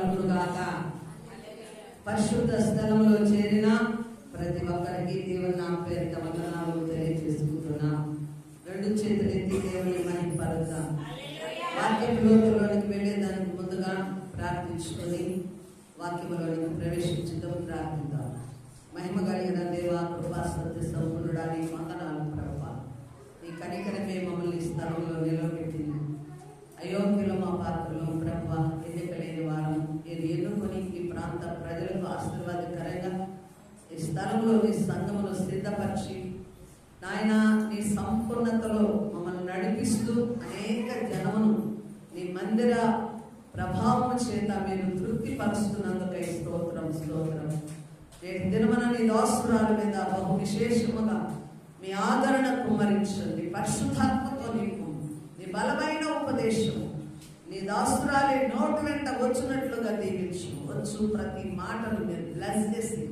కలుగునుగాక. పరిశుద్ధ స్థలంలో చేరిన ప్రతి ఒక్కరికి దేవుని నా పేరిట వందనాలు తెలియజేసుకుంటున్నాం. రెండు చేతులు ఎత్తి దేవుని మహిమపరుద్దాం. వాక్యంలోకి వెళ్ళేదానికి ముందుగా ప్రార్థించుకొని వాక్యంలోనికి ప్రవేశించడం ప్రార్థిద్దాం. మహిమ కలిగిన దేవ, కృపా సత్య సంపూర్ణుడానికి వందనాలు ప్రభువా. ఈ కనికరమే మమ్మల్ని ఈ స్థలంలో నిలబెట్టింది. అయోగ్యులు మా పాత్రలో ప్రభువా, ఎన్నికలేని వారం ఇది ఎన్నుకొని ఈ ప్రాంత ప్రజలకు ఆశీర్వాదకరంగా ఈ స్థలంలో నీ సంఘమును సిద్ధపరిచి నాయన నీ సంపూర్ణతలో మమ్మల్ని నడిపిస్తూ అనేక జనమును నీ మందిర ప్రభావం చేత మీరు తృప్తిపరుస్తున్నందుకై స్తోత్రం స్తోత్రం. నేటి దినమున నీ దాసురాల మీద బహు విశేషముగా మీ ఆదరణ కుమ్మరించండి. పరిశుద్ధాత్మతో నీకు నీ బలమైన ఉపదేశం నీ దాసురాలే నోటి వెంట వచ్చినట్లుగా దీవించు. వచ్చు ప్రతి మాటను మీరు బ్లెస్ చేసి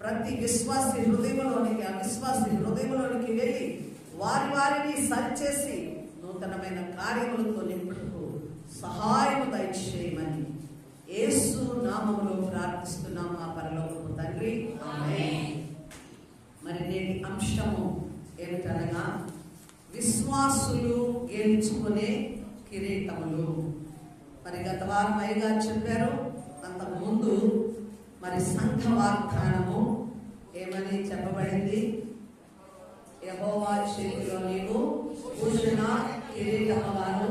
ప్రతి విశ్వాసి హృదయంలోనికి అవిశ్వాసి హృదయంలోనికి వెళ్ళి వారిని సరిచేసి నూతనమైన కార్యములతో నింపుటకు సహాయము దయచేయమని యేసు నామములో ప్రార్థిస్తున్నాం మా పరలోకపు తండ్రి, ఆమేన్. మరి నేటి అంశము ఏమిటనగా విశ్వాసులు గెలుచుకునే కిరీటములు. మరి గత వారం అయ్యగా చెప్పారు. అంతకు ముందు మరి సంఘ వాగ్దానము ఏమని చెప్పబడింది? యెహోవా చేతిలో నీవు భూషణ కిరీటముగాను,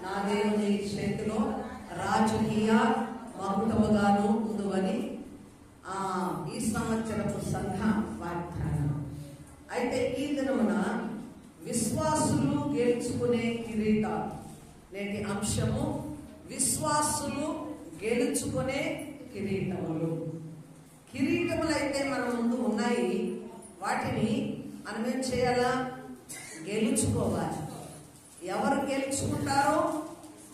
నా దేవుని చేతిలో రాజకీయ మకుటముగాను ఉందని ఈ సంవత్సరపు సంఘ వాగ్దానం. అయితే ఈ దినమున విశ్వాసులు గెలుచుకునే కిరీటాలు. నేటి అంశము విశ్వాసులు గెలుచుకునే కిరీటములు. కిరీటములు అయితే మన ముందు ఉన్నాయి. వాటిని మనం ఏం చేయాలా? గెలుచుకోవాలి. ఎవరు గెలుచుకుంటారో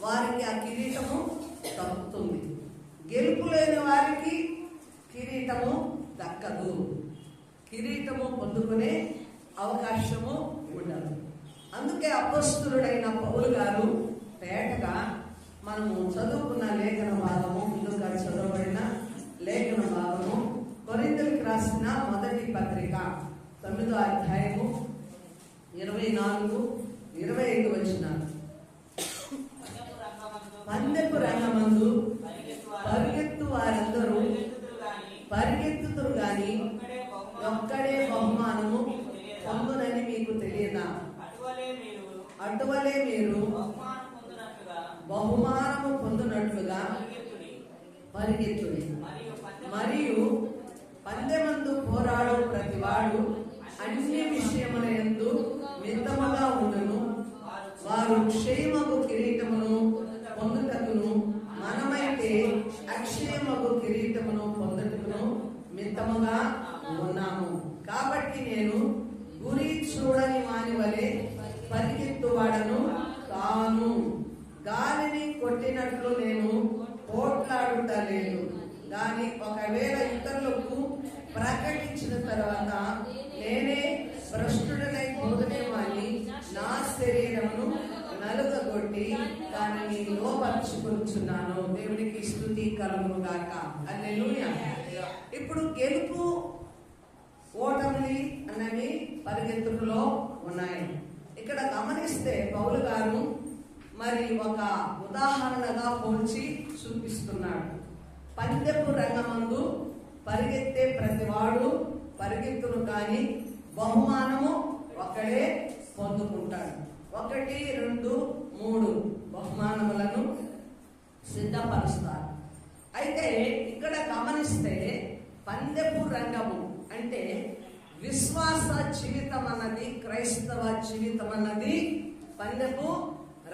వారికి ఆ కిరీటము దక్కుతుంది. గెలుపు లేని వారికి కిరీటము దక్కదు. కిరీటము పొందుకునే అవకాశము ఉండదు. అందుకే అపొస్తలుడైన పౌలు గారు తేటగా మనము చదువుకున్న లేఖన భాగము, ముందుగా చదవబడిన లేఖన భాగము కొరింథీయులకు రాసిన మొదటి పత్రిక 9వ అధ్యాయము 24-25 వచనాలు. పందెపు రంగమందు పరిగెత్తు వారందరూ పరిగెత్తుతురు గాని ఒక్కడే బహుమానము పొందునని మీకు తెలియదా? అటువలే మీరు బహుమానము పొందునట్లుగా పరిగెత్తుడి. మరియు పందెమందు పోరాడు ప్రతివాడు అన్ని విషయముల యందు మితముగా ఉండును. వారు క్షేమము కిరీటమును పొందుటకును, మనమైతే అక్షయమగు కిరీటమును పొందుటకును మితముగా ఉన్నాము. కాబట్టి నేను గురి చూడని వాని వలె పరిగెత్తువాడను కాను. గాలిని కొట్టినట్లు నేను పోట్లాడుటలేదు. దాని ఒకవేళ ఇతరులకు ప్రకటించిన తర్వాత నేనే భ్రష్టుడనై పోదునేమని నా శరీరమును నలుగగొట్టి దానిని లోపరుచుకుంటున్నాను. దేవునికి స్తుతి కలుగును గాక. హల్లెలూయా. ఇప్పుడు గెలుపు ఓటమి అన్నవి పరిగెత్తులో ఉన్నాయి. ఇక్కడ గమనిస్తే పౌలు గారు మరి ఒక ఉదాహరణగా పోల్చి చూపిస్తున్నాడు. పందెపు రంగమందు పరిగెత్తే ప్రతివాడు పరిగెత్తును కానీ బహుమానము ఒకడే పొందుకుంటాడు. 1, 2, 3 బహుమానములను సిద్ధపరుస్తారు. అయితే ఇక్కడ గమనిస్తే పందెపు రంగము అంటే విశ్వాస జీవితం అన్నది, క్రైస్తవ జీవితం అన్నది పందెపు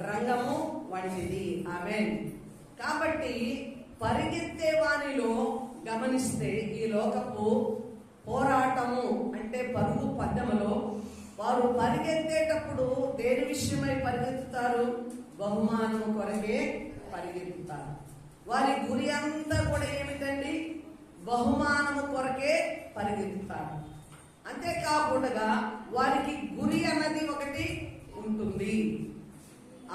రంగము వంటిది. ఆమేన్. కాబట్టి పరిగెత్తే వానిలో గమనిస్తే ఈ లోకపు పోరాటము అంటే పరుగు పద్దములో వారు పరిగెత్తేటప్పుడు దేని విషయమై పరిగెత్తుతారు? బహుమానం కొరకే పరిగెత్తుతారు. వారి గురి అంతా కూడా ఏమిటండి? బహుమానము కొరకే పరిగెత్తుతారు. అంతేకాకుండా వారికి గురి అన్నది ఒకటి ఉంటుంది.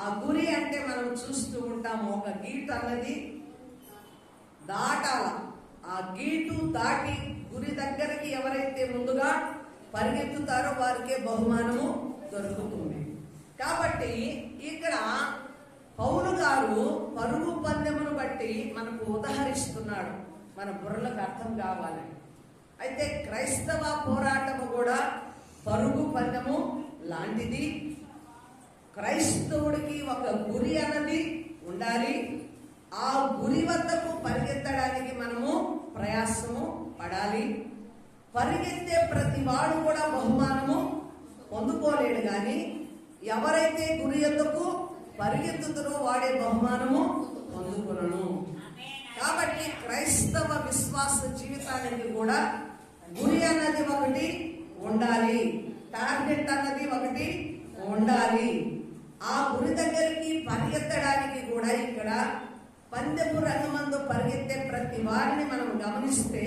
ఆ గురి అంటే మనం చూస్తూ ఉంటాము, ఒక గీత అన్నది దాటి గురి దగ్గరికి ఎవరైతే ముందుగా పరిగెత్తుతారో వారికే బహుమానము దొరుకుతుంది. కాబట్టి ఇక్కడ పౌలు గారు పరుగు పందెమును బట్టి మనకు ఉదహరిస్తున్నాడు, మన బుర్రలకు అర్థం కావాలి. అయితే క్రైస్తవ పోరాటము కూడా పరుగు పందెము లాంటిది. క్రైస్తవుడికి ఒక గురి అన్నది ఉండాలి. ఆ గురి వద్దకు పరిగెత్తడానికి మనము ప్రయాసము పడాలి. పరిగెత్తే ప్రతి వాడు కూడా బహుమానము పొందుకోలేడు, కానీ ఎవరైతే గురి వద్దకు పరిగెత్తుతారో వాడే బహుమానము పొందుకును. కాబట్టి క్రైస్తవ విశ్వాస జీవితానికి కూడా గురి అన్నది ఒకటి ఉండాలి, టార్గెట్ అన్నది ఒకటి ఉండాలి. ఆ గురి దగ్గరికి పరిగెత్తడానికి కూడా ఇక్కడ పందెపు రంగమందు పరిగెత్తే ప్రతి వారిని మనం గమనిస్తే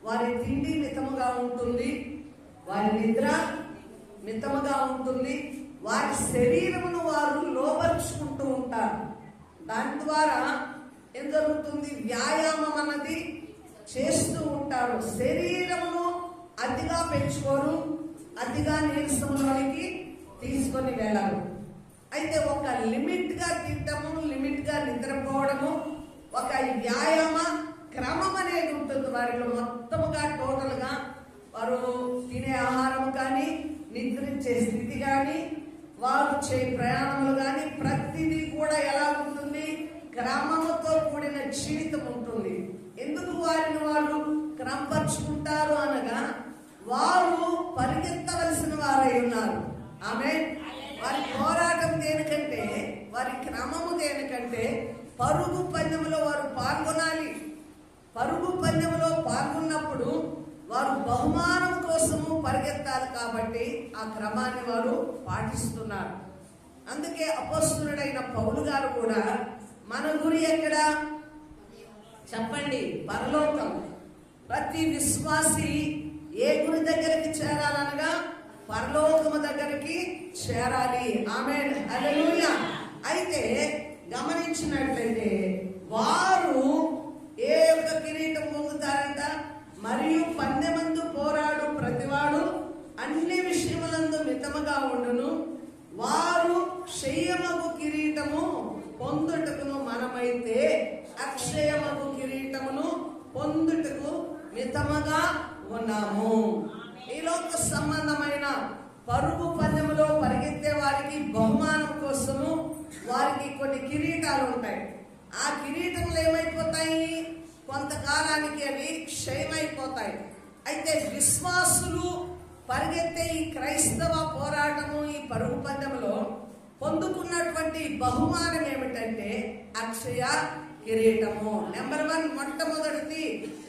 వారి తిండి మితముగా ఉంటుంది, వారి నిద్ర మితముగా ఉంటుంది, వారి శరీరమును వారు లోపరుచుకుంటూ ఉంటారు. దాని ద్వారా ఏం జరుగుతుంది? వ్యాయామం అన్నది చేస్తూ ఉంటారు. శరీరమును అతిగా పెంచుకోరు, అతిగా నీరసంలోనికి తీసుకొని వెళ్ళరు. అయితే ఒక లిమిట్ గా తింటము, లిమిట్ గా నిద్రపోవడము, ఒక వ్యాయామ క్రమం అనేది ఉంటుంది వారిలో. మొత్తముగా టోటల్ గా వారు తినే ఆహారం కానీ, నిద్రించే స్థితి కానీ, వారు చే ప్రయాణములు కానీ ప్రతిదీ కూడా ఎలా ఉంటుంది? క్రమముతో కూడిన జీవితం ఉంటుంది. ఎందుకు వారిని వారు క్రమపరుచుకుంటారు అనగా వారు పరిగెత్తవలసిన వారై ఉన్నారు. ఆమె వారి పోరాటం దేనికంటే, వారి క్రమము దేనికంటే పరుగు పందెములో వారు పాల్గొనాలి. పరుగు పందెములో పాల్గొన్నప్పుడు వారు బహుమానం కోసము పరిగెత్తాలి. కాబట్టి ఆ క్రమాన్ని వారు పాటిస్తున్నారు. అందుకే అపోస్తలుడైన పౌలు గారు కూడా మన గురి ఎక్కడ చెప్పండి? పరలోకం. ప్రతి విశ్వాసి ఏ గురి దగ్గరికి చేరాలనగా పరలోకము దగ్గరికి చేరాలి. ఆమేన్, హల్లెలూయా. అయితే గమనించినట్లయితే వారు ఏ యొక్క కిరీటం పొందుతారంట? మరియు పందెమందు పోరాడు ప్రతివాడు అన్ని విషయములందు మితముగా ఉండును, వారు క్షయమగు కిరీటము పొందుటకును మనమైతే అక్షయమగు కిరీటమును పొందుటకు మితముగా ఉన్నాము. ఈ లోక సంబంధమైన పరుగు పందెములో పరిగెత్తే వారికి బహుమానం కోసము వారికి కొన్ని కిరీటాలు ఉంటాయి. ఆ కిరీటములు ఏమైపోతాయి? కొంతకాలానికి అవి క్షయమైపోతాయి. అయితే విశ్వాసులు పరిగెత్తే ఈ క్రైస్తవ పోరాటము, ఈ పరుగు పందెములో పొందుకున్నటువంటి బహుమానం ఏమిటంటే అక్షయ కిరీటము. నెంబర్ 1, మొట్టమొదటిది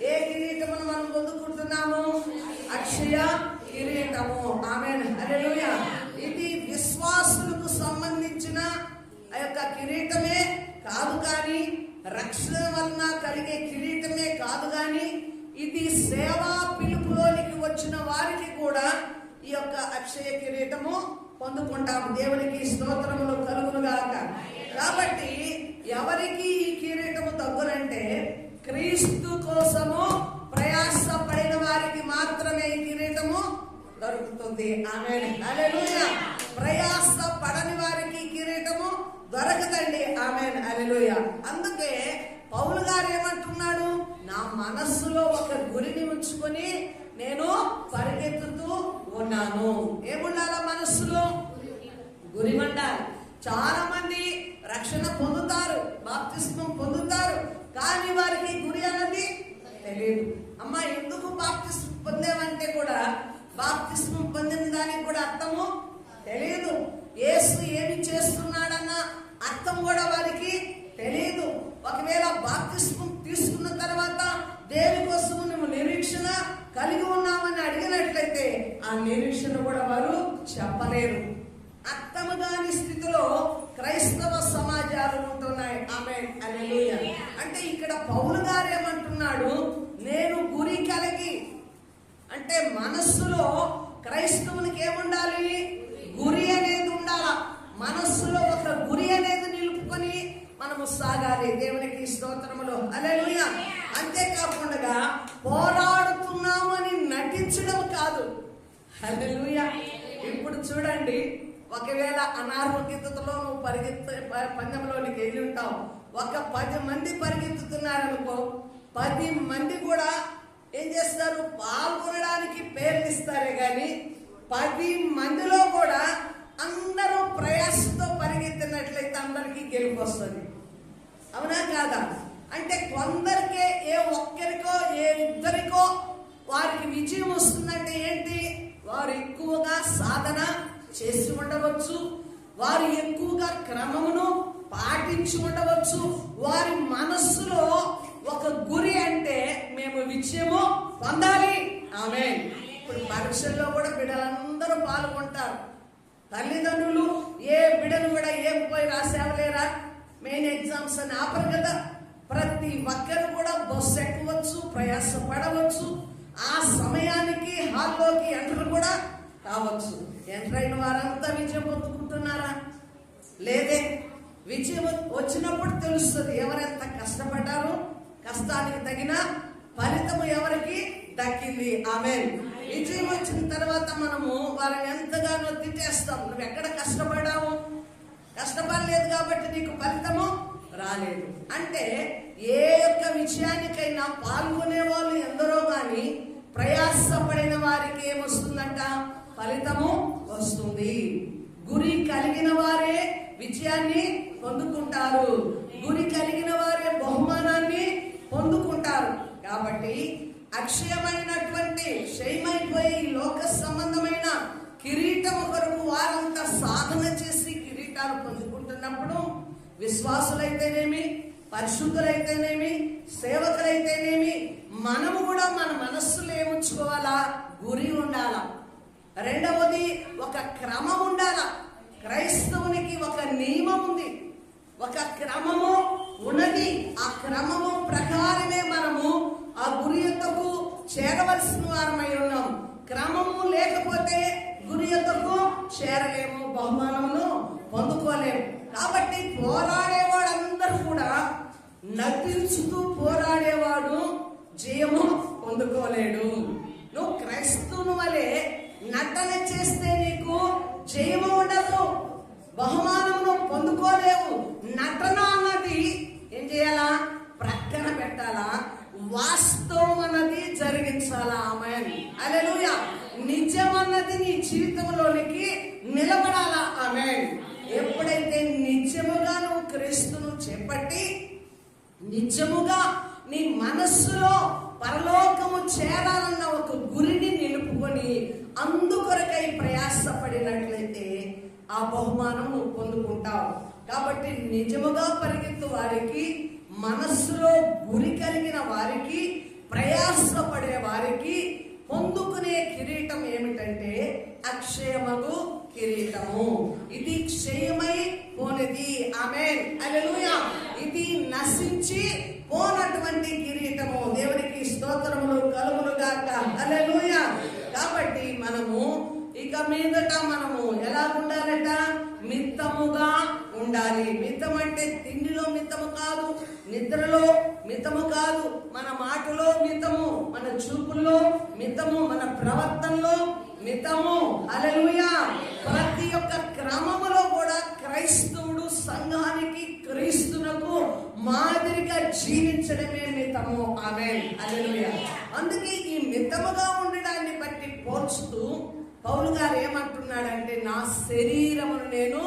ఏ కిరీటమును మనం పొందుకుంటున్నాము? అక్షయ కిరీటము. ఆమేన్, హల్లెలూయా. ఇది విశ్వాసులకు సంబంధించిన ఆ యొక్క కిరీటమే కాదు, కానీ రక్షణ వలన కలిగే కిరీటమే కాదు, కానీ ఇది సేవా పిలుపులోనికి వచ్చిన వారికి కూడా ఈ యొక్క అక్షయ కిరీటము పొందుకుంటాము. దేవునికి స్తోత్రములు కలుగునుగాక. కాబట్టి ఎవరికి ఈ కిరీటము తగ్గునంటే క్రీస్తు కోసము ప్రయాసపడిన వారికి మాత్రమే ఈ కిరీటము దొరుకుతుంది. ఆమేన్, హల్లెలూయా. ప్రయాస పడని వారికి కిరీటము దొరకదండి. ఆమేన్, హల్లెలూయా. అందుకే పౌలు గారు ఏమంటున్నాడు? నా మనస్సులో ఒక గురిని ఉంచుకొని నేను పరిగెత్తుతూ ఉన్నాను. ఏముండాల మనస్సులో? గురి ఉండాలి. చాలా మంది రక్షణ పొందుతారు, బాప్తిస్మం పొందుతారు, కానీ వారికి గురి అన్నది తెలియదు. అమ్మా, ఎందుకు బాప్తిస్మం పొందేమంటే కూడా బాప్తిస్మం పొందిన దానికి కూడా అర్థము తెలియదు. యేసు ఏమి చేస్తున్నాడన్న అర్థం కూడా వారికి తెలియదు. ఒకవేళ బాప్తిస్మం తీసుకున్న తర్వాత దేని కోసం నువ్వు నిరీక్షణ కలిగి ఉన్నామని అడిగినట్లయితే ఆ నిరీక్షణ కూడా వారు చెప్పలేరు. అర్థము కాని స్థితిలో క్రైస్తవ సమాజాలు ఉంటున్నాయి. ఆమేన్, హల్లెలూయా. అంటే ఇక్కడ పౌలు గారు ఏమంటున్నాడు? నేను గురి కలిగి, అంటే మనస్సులో క్రైస్తవునికి ఏముండాలి? గురి అనేది ఉండాలా. మనస్సులో ఒక గురి అనేది నిలుపుకొని మనము సాగాలి. దేవునికి స్తోత్రములు, హల్లెలూయా. అంతేకాకుండా హల్లెలూయా. ఇప్పుడు చూడండి, ఒకవేళ అనారోగ్యతలో నువ్వు పందెంలోనికి వెళ్ళి ఉంటావు. ఒక 10 మంది పరిగెత్తుతున్నారనుకో, 10 మంది కూడా ఏం చేస్తారు, పాల్గొనడానికి పేర్లు ఇస్తారే కానీ 10 మందిలో కూడా అందరూ ప్రయాసంతో పరిగెత్తినట్లయితే అందరికీ గెలుపు వస్తుంది. అవునా కాదా? అంటే కొందరికే, ఏ ఒక్కరికో ఏ ఇద్దరికో వారికి విజయం వస్తుందంటే ఏంటి, వారు ఎక్కువగా సాధన చేసి ఉండవచ్చు, వారు ఎక్కువగా క్రమమును పాటించి ఉండవచ్చు. వారి మనస్సులో ఒక గురి అంటే మేము విజయము పొందాలి. ఆమేన్. ఇప్పుడు పరీక్షల్లో కూడా బిడ్డలందరూ పాల్గొంటారు. తల్లిదండ్రులు ఏ బిడ్డను కూడా ఏం పోయి రాసేవలేరా, మెయిన్ ఎగ్జామ్స్ అని ఆపరు కదా. ప్రతి ఒక్కరు కూడా బస్సు ఎక్కవచ్చు, ప్రయాస పడవచ్చు. ఆ సమయానికి హాల్లోకి ఎంటర్ కూడా కావచ్చు. ఎంటర్ అయిన వారంతా విజయం పొందుకుంటున్నారా? లేదే. విజయం వచ్చినప్పుడు తెలుస్తుంది ఎవరెంత కష్టపడ్డారు, కష్టానికి తగిన ఫలితము ఎవరికి దక్కింది. ఆమేన్. విజయం వచ్చిన తర్వాత మనము వారిని ఎంతగానో తిట్టేస్తాం. నువ్వు ఎక్కడ కష్టపడ్డావు, కష్టపడలేదు కాబట్టి నీకు ఫలితము రాలేదు అంటే. ఏ యొక్క విషయానికైనా పాల్గొనే వాళ్ళు ఎందరో గాని ప్రయాసపడిన వారికి ఏమొస్తుందంట, ఫలితము వస్తుంది. గురి కలిగిన వారే విజయాన్ని పొందుకుంటారు, గురి కలిగిన వారే బహుమానాన్ని పొందుకుంటారు. కాబట్టి అక్షయమైనటువంటి క్షయమైపోయే ఈ లోక సంబంధమైన కిరీటము కొరకు వారంతా సాధన చేసి కిరీటాలు పొందుకుంటున్నప్పుడు, విశ్వాసులైతేనేమి, పరిశుద్ధులైతేనేమి, సేవకులైతేనేమి, మనము కూడా మన మనస్సులో ఏముంచుకోవాలా, గురి ఉండాలా. రెండవది ఒక క్రమం ఉండాలా. క్రైస్తవునికి ఒక నియమం ఉంది, ఒక క్రమము ఉన్నది. ఆ క్రమము ప్రకారమే మనము ఆ గురి యొద్దకు చేరవలసిన వారమై ఉన్నాం. క్రమము లేకపోతే గురి యొద్దకు చేరలేము, బహుమానమును పొందుకోలేము. కాబట్టి పోరాడేవాడందరూ కూడా నటించుతూ పోరాడేవాడు జయము పొందుకోలేడు. నువ్వు క్రైస్తవుని వలె నటన చేస్తే నీకు జయము ఉండదు, బహుమానమును పొందుకోలేవు. నటన అన్నది ఏం చేయాలా, ప్రక్కన పెట్టాలా, వాస్తవం అన్నది జరిగించాలా. ఆమేన్. హల్లెలూయా. నిజం అన్నది నీ జీవితంలోనికి నిలబడాలా. ఆమేన్. ఎప్పుడైతే నిజముగా నువ్వు క్రీస్తును చేపట్టి నిజముగా నీ మనస్సులో పరలోకము చేరాలన్న ఒక గురిని నిలుపుకొని అందుకొరకై ప్రయాసపడినట్లయితే ఆ బహుమానం నువ్వు పొందుకుంటావు. కాబట్టి నిజముగా పరిగెత్తు వారికి, మనస్సులో గురి కలిగిన వారికి, ప్రయాసపడే వారికి పొందుకునే కిరీటం ఏమిటంటే అక్షయమగు కిరీటము. ఇది క్షయమై పోనిది. ఆమేన్. హల్లెలూయా. ఇది నశించి పోనటువంటి కిరీటము. దేవునికి స్తోత్రములు కలుగును గాక. హల్లెలూయా. కాబట్టి మనము ఇక మీదట మనము ఎలా ఉండాలట, మితముగా ఉండాలి. మితం అంటే తిండిలో మితము కాదు, నిద్రలో మితము కాదు, మన మాటలో మితము, మన చూపుల్లో మితము, మన ప్రవర్తనలో మితము. హల్లెలూయా. ప్రతి ఒక్క క్రమములో కూడా క్రైస్తవుడు సంఘానికి, క్రీస్తునకు మాదిరిగా జీవించడమే మితము. ఆమేన్. హల్లెలూయా. అందుకే ఈ మితముగా ఉండడాన్ని బట్టి పోల్చుతూ పౌలు గారు ఏమంటున్నాడంటే, నా శరీరమును నేను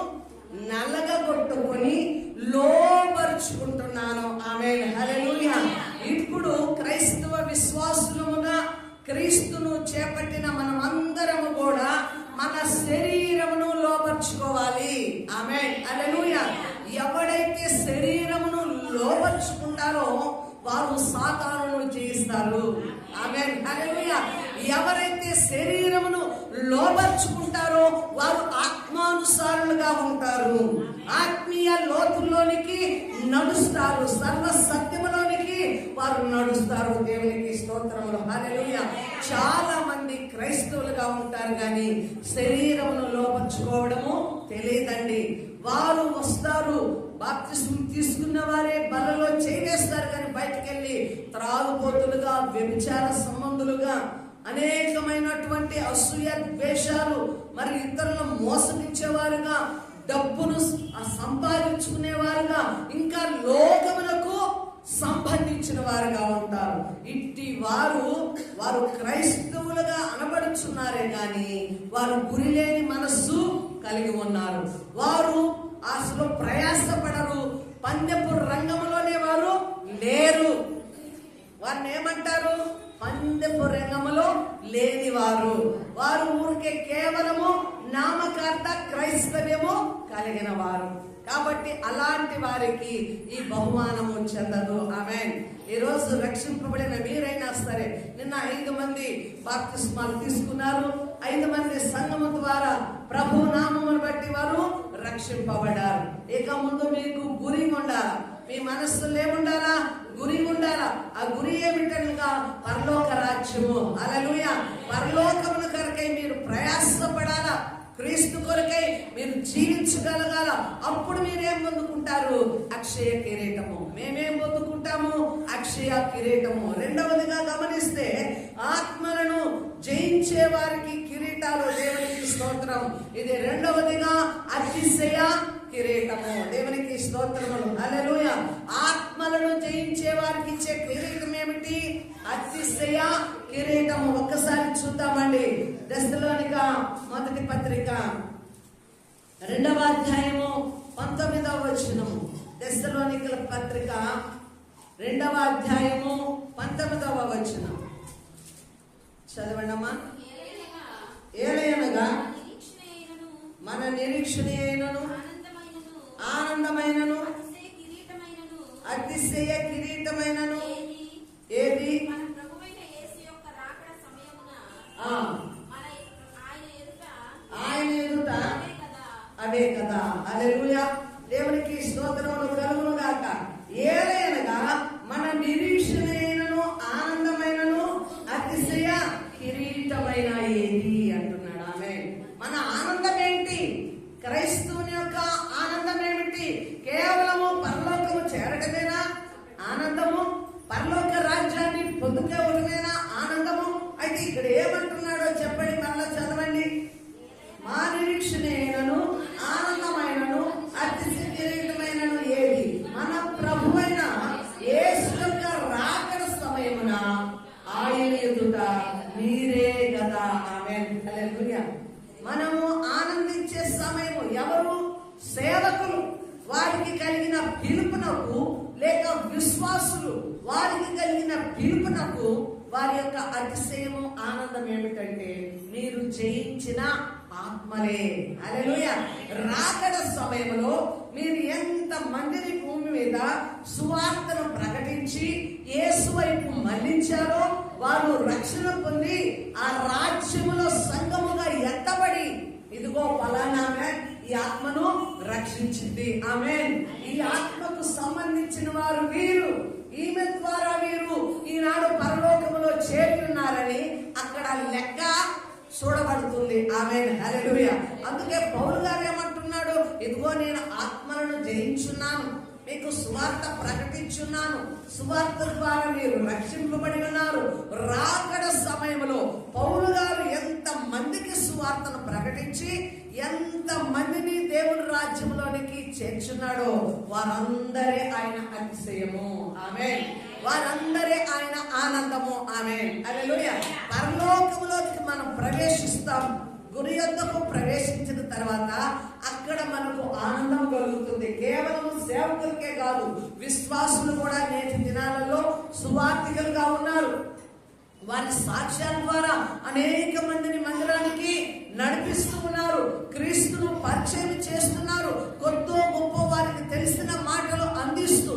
నలగగొట్టుకొని లోపరుచుకుంటున్నాను. ఆమేన్. హల్లెలూయా. ఇప్పుడు క్రైస్తవ విశ్వాసులముగా క్రీస్తును చేపట్టిన మనం అందరము కూడా మన శరీరమును లోపరుచుకోవాలి. ఆమేన్. హల్లెలూయా. ఎవడైతే శరీరమును లోపరుచుకుంటారో వారు సాతానును జయిస్తారు. ఆమేన్. హల్లెలూయా. ఎవరైతే శరీరమును లోపరుచుకుంటారో వారు ఆత్మానుసారులుగా ఉంటారు, ఆత్మీయ లోతుల్లోనికి నడుస్తారు, సర్వ సత్యములోనికి వారు నడుస్తారు. దేవునికి స్తోత్రములు. హల్లెలూయా. చాలా మంది క్రైస్తవులుగా ఉంటారు కానీ శరీరమును లోపరుచుకోవడము తెలియదండి. వారు వస్తారు, బాప్తిస్మం తీసుకున్న వారే బలలో చేస్తారు కానీ బయటకు వెళ్ళి త్రాగుబోతులుగా, వ్యభిచార సంబంధులుగా, అనేకమైనటువంటి అసూయ ద్వేషాలు, మరి ఇతరులను మోసగించేవారుగా, డబ్బును సంపాదించుకునేవారుగా, ఇంకా లోకములకు సంబంధించిన వారుగా ఉంటారు. ఇట్టి వారు క్రైస్తవులుగా అనబడుచున్నారే కానీ వారు గురిలేని మనస్సు కలిగి ఉన్నారు. వారు అసలు ప్రయాసపడరు, పందెపు రంగంలోనే వారు లేరు. వారిని ఏమంటారు? పందెపు రంగములో లేని వారు ఊరికే కేవలము నామకార్థ క్రైస్తవ్యము కలిగిన వారు. కాబట్టి అలాంటి వారికి ఈ బహుమానము చెందదు. ఆమేన్. ఈ రోజు రక్షింపబడిన మీరైనా సరే, నిన్న 5 మంది బాప్తిస్మాలు తీసుకున్నారు. 5 మంది సంఘము ద్వారా ప్రభు నామమును బట్టి వారు రక్షింపబడ్డారు. ఇక ముందు మీకు గురి ఉండాలా, మీ మనస్సులో ఏముండాలా? గురి ఉండాలా. ఆ గురి ఏమిటనగా పరలోక రాజ్యము. హల్లెలూయా. పరలోకమును కొరకై మీరు ప్రయాసపడాలా, క్రీస్తు కొరకై మీరు జీవించగలగాల. అప్పుడు మీరేం పొందుకుంటారు? అక్షయ కిరీటము. మేమేం పొందుకుంటాము? అక్షయ కిరీటము. రెండవదిగా గమనిస్తే, ఆత్మలను జయించే వారికి కిరీటాలు. దేవునికి స్తోత్రం. ఇది రెండవదిగా అతిశయ కిరీటము. దేవునికి స్తోత్రములు. హల్లెలూయా. ఆత్మలను జయించే వారికి ఇచ్చే కిరీటం ఏమిటి? అతిశయ కిరీటము. ఒక్కసారి చూద్దామండి. దశలోనిక మొదటి పత్రిక 2వ అధ్యాయము 19వ వచనము. దశలోనికల పత్రిక 2వ అధ్యాయము 19వ వచనం చదవండమ్మా. ఏలయనగా మన నిరీక్షణ అయినను ఆనందమైనను అతిశయ కిరీటమైనను ఏది? ఆయన ఎదుట అవే కదా. హల్లెలూయా. దేవునికి స్తోత్రములు కలుగును గాక. ఏలయనగా మన నిరీక్షణ అయినను ఆనందమైనను అతిశయ కిరీటమైన ఏది అంటున్నాడు. ఆమె మన ఆనందం ఏంటి? క్రైస్తవుని యొక్క ఆనందం ఏమిటి? కేవలము పరలోకము చేరటమేనా ఆనందము? పరలోక రాజ్యాన్ని పొందుకోవటమేనా ఆనందము? అయితే ఇక్కడ ఏమంటున్నాడో చెప్పండి, మళ్ళా చదవండి. మా నిరీక్షణను ఆనందమైనను అతిశయ కిరీటమైనను ఏది? మన ప్రభువైన యేసు యొక్క రాకడ సమయమున ఆయన ఎదుట మీరే కదా. ఆమేన్. హల్లెలూయా. మనము ఆనందించే సమయము ఎవరు? సేవకులు. వారికి కలిగిన పిలుపునకు, లేక విశ్వాసులు వారికి కలిగిన పిలుపునకు వారి యొక్క అతిశయము ఆనందం ఏమిటంటే, మీరు జయించిన ఆత్మలే. హల్లెలూయా. రాకడ సమయంలో మీరు ఎంత మందిని భూమి మీద సువార్తను ప్రకటించి యేసు వైపు మళ్లించారో వారు రక్షణ పొంది ఆ రాజ్యములో సంఘముగా ఎత్తబడి, ఇదిగో ఫలానామే ఈ ఆత్మను రక్షించింది. ఆమేన్. ఈ ఆత్మకు సంబంధించిన వారు వీరు, ఈమె ద్వారా వీరు ఈనాడు పరలోకములో చేరి ఉన్నారని అక్కడ లెక్క చూడబడుతుంది. ఆమేన్. హల్లెలూయా. అందుకే పౌలు గారు ఏమంటున్నాడు? ఇదిగో నేను ఆత్మలను జయించున్నాను, మీకు సువార్త ప్రకటించున్నాను, సువార్త ద్వారా మీరు రక్షింపబడి ఉన్నారు. రాకడ సమయంలో పౌలు గారు ఎంత మందికి సువార్తను ప్రకటించి ఎంత మందిని దేవుని రాజ్యంలోనికి చేర్చున్నాడో వారందరే ఆయన అతిశయము. ఆమేన్. వారందరే ఆయన ఆనందము. ఆమేన్. హల్లెలూయా. పరలోకములోకి మనం ప్రవేశిస్తాం. గురి యొద్దకు ప్రవేశించిన తర్వాత అక్కడ మనకు ఆనందం కలుగుతుంది. కేవలం సేవకులకే కాదు, విశ్వాసులు కూడా నేటి దినాలలో సువార్థికులుగా ఉన్నారు. వారి సాక్ష్యాల ద్వారా అనేక మందిని మందిరానికి నడిపిస్తూ ఉన్నారు, క్రీస్తును పరిచయం చేస్తున్నారు. కొత్త గొప్ప వారికి తెలిసిన మాటలు అందిస్తూ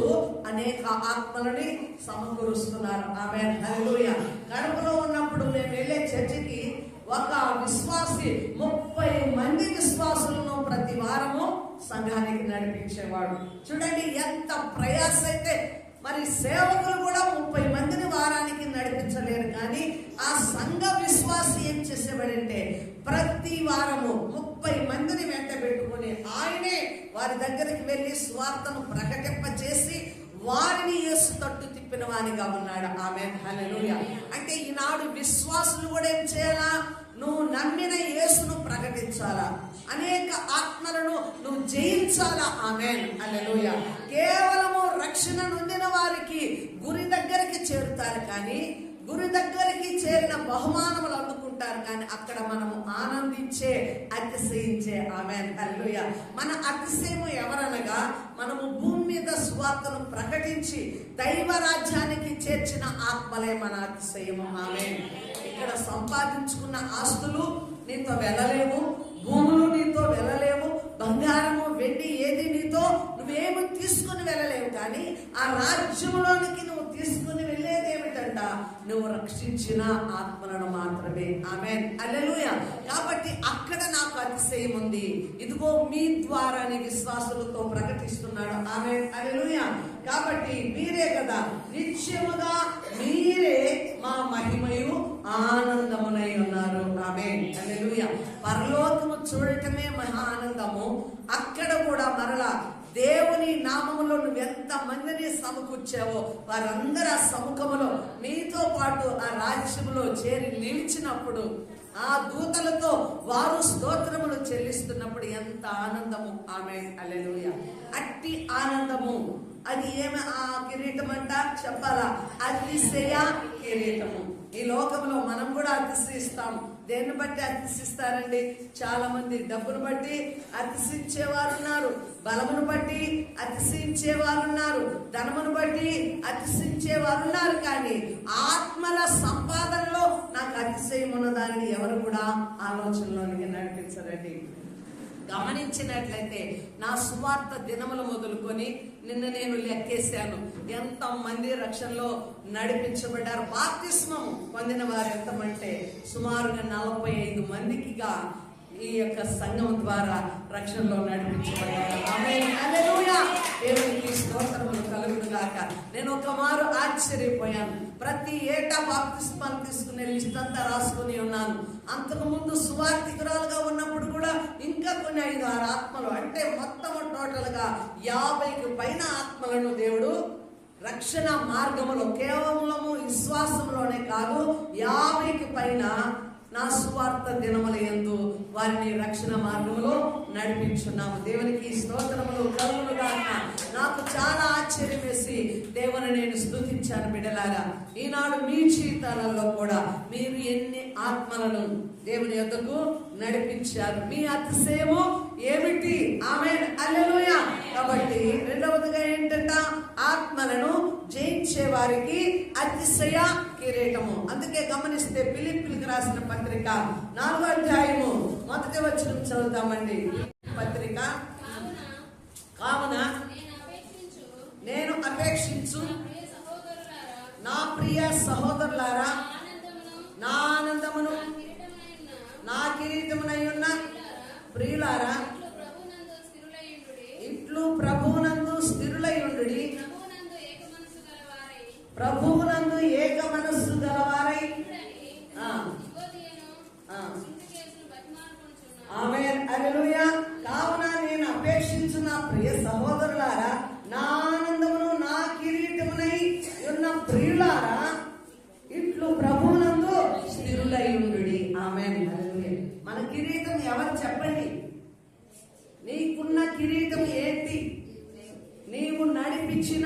అనేక ఆత్మలని సమకూరుస్తున్నారు. ఆమేన్. హల్లెలూయా. కడుపులో ఉన్నప్పుడు మేము వెళ్ళే చర్చికి ఒక విశ్వాసి 30 మంది విశ్వాసులను ప్రతి వారము సంఘానికి నడిపించేవాడు. చూడండి ఎంత ప్రయాస. అయితే మరి సేవకులు కూడా 30 మందిని వారానికి నడిపించలేరు, కానీ ఆ సంఘ విశ్వాసి ఏం చేసేవాడంటే ప్రతి వారము 30 మందిని వెంట పెట్టుకుని ఆయనే వారి దగ్గరికి వెళ్లి స్వార్థను ప్రకటింపచేసి వారిని యేసు తట్టు తిప్పిన వానిగా ఉన్నాడు. ఆమేన్, హల్లెలూయా. అంటే ఈనాడు విశ్వాసులు కూడా ఏం చేయాలా? నువ్వు నమ్మిన యేసును ప్రకటించాలా, అనేక ఆత్మలను నువ్వు జయించాలా. ఆమేన్, హల్లెలూయా. కేవలము రక్షణ నొందిన వారికి గురి దగ్గరికి చేరుతారు, కానీ గురి దగ్గరికి చేరిన బహుమానములు అందుకుంటారు, కానీ అక్కడ మనము ఆనందించే, అతిశయించే. ఆమేన్, హల్లెలూయా. మన అతిశయము ఎవరనగా, మనము భూమి మీద సువార్తను ప్రకటించి దైవ రాజ్యానికి చేర్చిన ఆత్మలే మన అతిశయము. ఆమేన్. ఇక్కడ సంపాదించుకున్న ఆస్తులు నీతో వెళ్ళలేవు, భూములు నీతో వెళ్ళలేవు, బంగారము వెండి ఏది నీతో నువ్వేమి తీసుకుని వెళ్ళలేవు, కానీ ఆ రాజ్యంలోనికి నువ్వు తీసుకుని వెళ్ళేది ఏమిటంట? నువ్వు రక్షించిన ఆత్మలను మాత్రమే. ఆమేన్, హల్లెలూయా. కాబట్టి అక్కడ నాకు అతిశయం ఉంది, ఇదిగో మీ ద్వారా విశ్వాసులతో ప్రకటిస్తున్నాడు. ఆమేన్, హల్లెలూయా. కాబట్టి మీరే కదా నిత్యముగా మీరే మా మహిమయు ఆనందమునై ఉన్నారు. ఆమేన్, హల్లెలూయా. పరలోకము చూడటమే మహా ఆనందము. అక్కడ కూడా మరలా దేవుని నామములో నువ్వు ఎంత మందిని సమకూర్చావో వారందరూ ఆ సముఖములో నీతో పాటు ఆ రాజ్యములో చేరి నిలిచినప్పుడు, ఆ దూతలతో వారు స్తోత్రములు చెల్లిస్తున్నప్పుడు ఎంత ఆనందము. ఆమేన్, హల్లెలూయా. అట్టి ఆనందము అది ఏమి? ఆ కిరీటం అంట చెప్పాలా? అతిశయ కిరీటము. ఈ లోకంలో మనం కూడా అతిశయిస్తాం. దేన్ని బట్టి అతిశిస్తారండి? చాలా మంది డబ్బును బట్టి అతిశించే వారు ఉన్నారు, బలమును బట్టి అతిశించే వారు ఉన్నారు, ధనమును బట్టి అతిశించే వారు ఉన్నారు, కానీ ఆత్మల సంపాదనలో నాకు అతిశయం ఉన్నదాన్ని ఎవరు కూడా ఆలోచనలోనికి నడిపించరండి. గమనించినట్లయితే నా సువార్త దినములు మొదలుకొని నిన్న నేను లెక్కేశాను, ఎంత మంది రక్షణలో నడిపించబడ్డారు. బాప్తిస్మం పొందిన వారు ఎంతమంటే సుమారుగా 45 మందికిగా ఈ యొక్క సంఘం ద్వారా రక్షణలో నడిపించబడ్డారు. ఆమేన్, హల్లెలూయా. దేవునికి స్తోత్రములు కలుగును గాక. నేను ఒక మారు ఆశ్చర్యపోయాను. ప్రతి ఏటా బాప్తిస్మాలు తీసుకునే లిస్ట్ అంతా రాసుకుని ఉన్నాను. అంతకు ముందు సువార్థికురాలుగా ఉన్నప్పుడు కూడా ఇంకా కొన్ని 5-6 ఆత్మలు, అంటే మొత్తం టోటల్ గా 50కి పైన ఆత్మలను దేవుడు రక్షణ మార్గములో కేవలము విశ్వాసంలోనే కాదు 50కి పైన నా సువార్త దినముల యందు వారిని రక్షణ మార్గంలో నడిపించున్నాము. దేవునికి స్తోత్రములు కలుగును గాక. నాకు చాలా ఆశ్చర్యం వేసి దేవుని నేను స్తుతించాను. బిడ్డలారా, ఈనాడు మీ జీవితాలలో కూడా మీరు ఎన్ని ఆత్మలను దేవుని యొద్దకు నడిపించారు? మీ అతిశయము ఏమిటి? ఆమేన్, హల్లెలూయా. కాబట్టి రెండవదిగా ఏంటంట? ఆత్మలను జయించే వారికి అతిశయ కిరీటము. అందుకే గమనిస్తే ఫిలిప్పీయులకు రాసిన పత్రిక 4వ అధ్యాయము 1వ వచనం చదువుతామండి. పత్రిక, కావున నేను అపేక్షించు నా ప్రియ సహోదరులారా, నా ఆనందమును నా కిరీటమునై ఉన్న ప్రియులారా, ఇట్లు ప్రభువునందు స్థిరులై ఉండుడి, ప్రభువునందు ఏక మనస్సు గలవారై. ఆమేన్, హల్లెలూయా. కావున నేను అపేక్షించు నా ప్రియ సహోదరులారా, నా ఆనందమును నా కిరీటమునై ఉన్న ప్రియులారా, ఇట్లు ప్రభువునందు స్థిరులై ఉండుడి. ఆమేన్, హల్లెలూయా. మన కిరీటం ఎవరు చెప్పండి? నీకున్న కిరీటం ఏంటి? నీవు నడిపించిన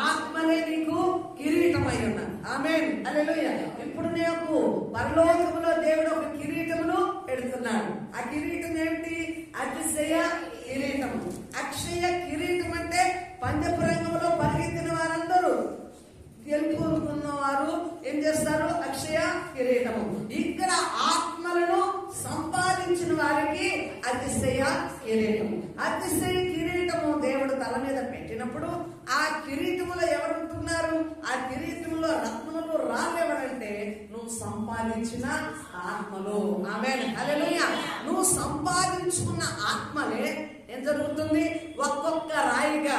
ఆత్మలే నీకు కిరీటమై ఉన్నారు. ఆమేన్, హల్లెలూయా. ఇప్పుడు నీకు పరలోకములో దేవుడు ఒక కిరీటమును పెడుతున్నాడు. ఆ కిరీటం ఏమిటి? అతిశయ కిరీటము. అక్షయ కిరీటం అంటే పంచపురంగంలో పరిగెత్తిన వారందరూ గెలుపుకున్న వారు ఏం చేస్తారు? అక్షయ కిరీటము. ఇక్కడ ఆత్మలను సంపాదించిన వారికి అతిశయ కిరీటము. అతిశయ కిరీటము దేవుడు తల మీద పెట్టినప్పుడు ఆ కిరీటములో ఎవరుంటున్నారు? ఆ కిరీటంలో రత్నములు రాలేవడంటే నువ్వు సంపాదించిన ఆత్మలు. ఆమేన్, హల్లెలూయా. నువ్వు సంపాదించుకున్న ఆత్మలే ఏం జరుగుతుంది? ఒక్కొక్క రాయిగా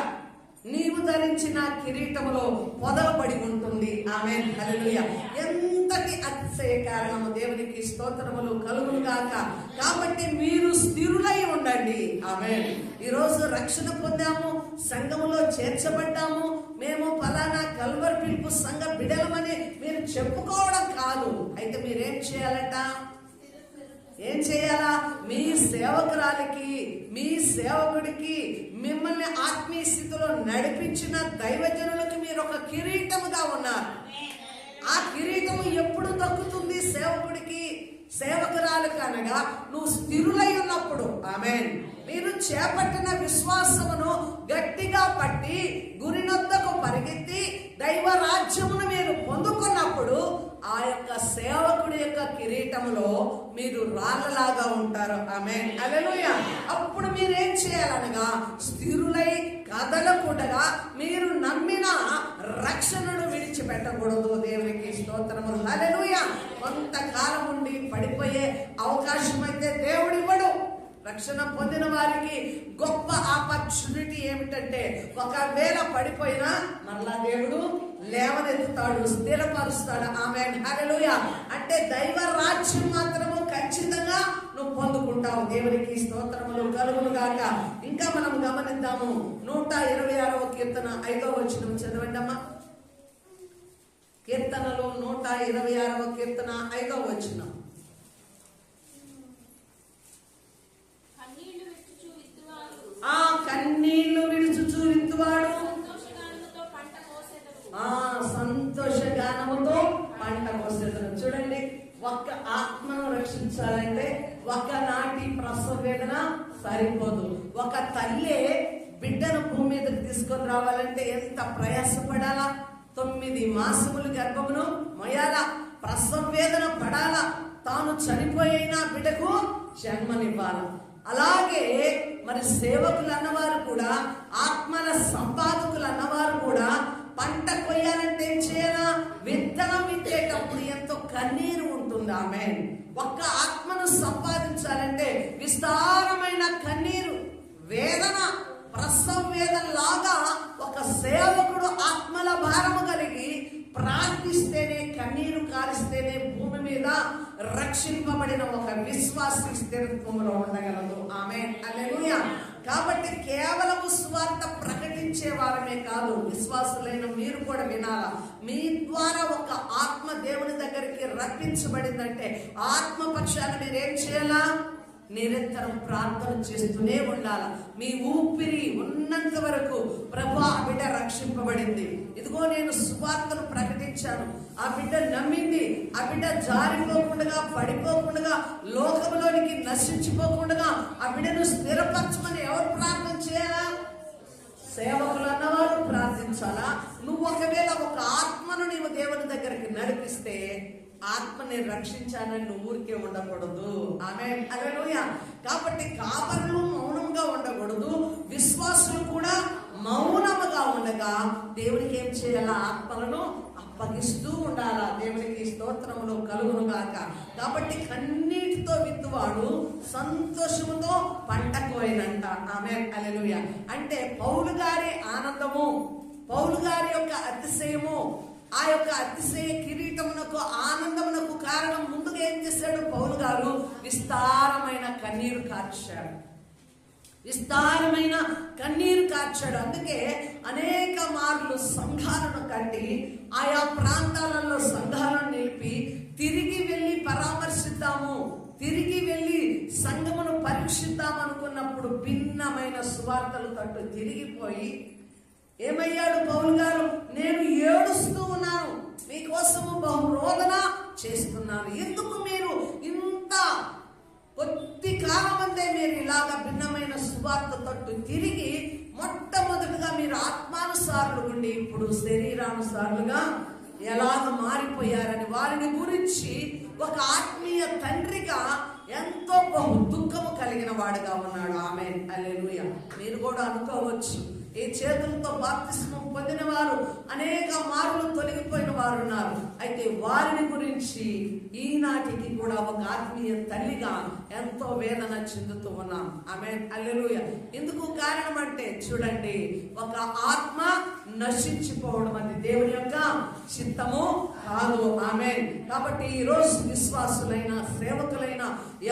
నీవు ధరించిన కిరీటములో పొదలబడి ఉంటుంది. ఆమేన్, హల్లెలూయా. ఎంతటి అతిశయ కారణము. దేవునికి స్తోత్రములు కలుగును గాక. కాబట్టి మీరు స్థిరులై ఉండండి. ఆమేన్. ఈరోజు రక్షణ పొందాము, సంఘములో చేర్చబడ్డాము, మేము ఫలానా కల్వరి పిలుపు సంఘ బిడలమని మీరు చెప్పుకోవడం కాదు. అయితే మీరేం చేయాలట? ఏం చేయాలా? మీ సేవకురాలికి, మీ సేవకుడికి, మిమ్మల్ని ఆత్మీయ స్థితిలో నడిపించిన దైవజనులకి మీరు ఒక కిరీటముగా ఉన్నారు. ఆ కిరీటము ఎప్పుడు దక్కుతుంది సేవకుడికి, సేవకురాలకు? అనగా నువ్వు స్థిరులై ఉన్నప్పుడు. ఆమేన్. మీరు చేపట్టిన విశ్వాసమును గట్టిగా పట్టి గురినొద్దకు పరిగెత్తి దైవ రాజ్యమును మీరు పొందుకున్నప్పుడు ఆ యొక్క సేవకుడి యొక్క కిరీటములో మీరు రాళ్ళలాగా ఉంటారు. ఆమేన్. హల్లెలూయా. అప్పుడు మీరేం చేయాలనగా స్థిరులై కదలకుండా మీరు నమ్మిన రక్షణను విడిచిపెట్టకూడదు. దేవునికి స్తోత్రము. హల్లెలూయా. కొంతకాలం ఉండి పడిపోయే అవకాశం అయితే దేవుడు ఇవ్వడు. రక్షణ పొందిన వారికి గొప్ప ఆపర్చునిటీ ఏమిటంటే, ఒకవేళ పడిపోయినా మరలా దేవుడు లేవనెత్తుతాడు, స్థిరపరుస్తాడు. ఆమేన్. హల్లెలూయా. అంటే దైవ రాజ్యం మాత్రము ఖచ్చితంగా నువ్వు పొందుకుంటావు. దేవునికి స్తోత్రములు కలుగును గాక. ఇంకా మనం గమనిద్దాము. 126వ కీర్తన 5వ వచనం చదవండి అమ్మా. కీర్తనలు 126వ కీర్తన 5వ వచనం. ఆ కన్నీళ్లు విడుచుచు విత్తువాడు సంతోషగానముతో పంట కోసేదరు. చూడండి, ఒక్క ఆత్మను రక్షించాలంటే ఒకనాటి ప్రసవ వేదన సరిపోదు. ఒక తల్లి బిడ్డను భూమి మీదకి తీసుకొని రావాలంటే ఎంత ప్రయాసపడాలా? 9 మాసములు గర్భమును మొయాలా, ప్రసవ వేదన పడాలా, తాను చనిపోయిన బిడ్డకు జన్మనివ్వాలా. అలాగే మరి సేవకులు అన్నవారు కూడా, ఆత్మల సంపాదకులు అన్నవారు కూడా పంట కొయ్యాలంటే ఏం చేయాలా? విత్తనం విత్తేటప్పుడు ఎంతో కన్నీరు ఉంటుంది. ఆమేన్. ఒక్క ఆత్మను సంపాదించాలంటే విస్తారమైన కన్నీరు, వేదన, ప్రసవ వేదన లాగా ఒక సేవకుడు ఆత్మల భారము కలిగి ప్రార్థిస్తేనే, కన్నీరు కారిస్తేనే భూమి మీద రక్షింపబడిన ఒక విశ్వాసి స్థిరత్వంలో ఉండగలదు. ఆమేన్. హల్లెలూయా. కాబట్టి కేవలం సువార్త ప్రకటించే వారమే కాదు, విశ్వాసులైన మీరు కూడా వినాలా. మీ ద్వారా ఒక ఆత్మ దేవుని దగ్గరికి రప్పించబడిందంటే ఆత్మ పక్షాన మీరేం చేయాలా? నిరంతరం ప్రార్థన చేస్తూనే ఉండాలి. మీ ఊపిరి ఉన్నంత వరకు ప్రభు ఆ బిడ్డ రక్షింపబడింది, ఇదిగో నేను సువార్తను ప్రకటించాను, ఆ బిడ్డ నమ్మింది, ఆ బిడ్డ జారిపోకుండా, పడిపోకుండా, లోకంలోనికి నశించిపోకుండా ఆ బిడ్డను స్థిరపరచమని ఎవరు ప్రార్థన చేయాలా? సేవకులు అన్నవారు ప్రార్థించాలా. నువ్వు ఒకవేళ ఒక ఆత్మను నీవు దేవుని దగ్గరికి నడిపిస్తే ఆత్మని రక్షించాలని నువ్వు ఊరికే ఉండకూడదు. ఆమేన్. హల్లెలూయా. కాబట్టి కాపరులు మౌనంగా ఉండకూడదు, విశ్వాసులు కూడా మౌనముగా ఉండగా దేవునికి ఏం చేయాలా? ఆత్మలను అప్పగిస్తూ ఉండాలా. దేవునికి స్తోత్రములు కలుగును గాక. కాబట్టి కన్నీటితో విత్తువాడు సంతోషముతో పంట కోయనంట. ఆమేన్. హల్లెలూయా. అంటే పౌలు గారి ఆనందము, పౌలు గారి యొక్క అతిశయము, ఆ యొక్క అతిశయ కిరీటమునకు, ఆనందమునకు కారణం ముందుగా ఏం చేశాడు? పౌలు గారు విస్తారమైన కన్నీరు కార్చాడు, విస్తారమైన కన్నీరు కార్చాడు. అందుకే అనేక మార్లు సంఘాలను కట్టి ఆయా ప్రాంతాలలో సంఘాలను నిలిపి తిరిగి వెళ్ళి పరామర్శిద్దాము, తిరిగి వెళ్ళి సంఘమును పరీక్షిద్దాం అనుకున్నప్పుడు భిన్నమైన సువార్తలు తట్టు తిరిగిపోయి ఏమయ్యాడు పౌలు గారు? నేను ఏడుస్తూ ఉన్నాను, మీకోసము బహురోదన చేస్తున్నాను. ఎందుకు మీరు ఇంత కొద్ది కాలం అందే మీరు ఇలాగా భిన్నమైన సువార్త తట్టు తిరిగి మొట్టమొదటిగా మీరు ఆత్మానుసారులు ఉండి ఇప్పుడు శరీరానుసారులుగా ఎలాగ మారిపోయారని వారిని గురించి ఒక ఆత్మీయ తండ్రిగా ఎంతో బహు దుఃఖము కలిగిన వాడుగా ఉన్నాడు. ఆమేన్. హల్లెలూయా. మీరు కూడా అనుకోవచ్చు, ఈ చేతులతో బాప్తిస్మం పొందిన వారు అనేక మార్లు తొలగిపోయిన వారు ఉన్నారు. అయితే వారిని గురించి ఈనాటికి కూడా ఒక ఆత్మీయ తల్లిగా ఎంతో వేదన చెందుతూ ఉన్నాం. ఆమేన్. హల్లెలూయా. ఎందుకు కారణం అంటే చూడండి, ఒక ఆత్మ నశించిపోవడం అది దేవుని యొక్క చిత్తము కాదు. ఆమేన్. కాబట్టి ఈ రోజు విశ్వాసులైన సేవకులైన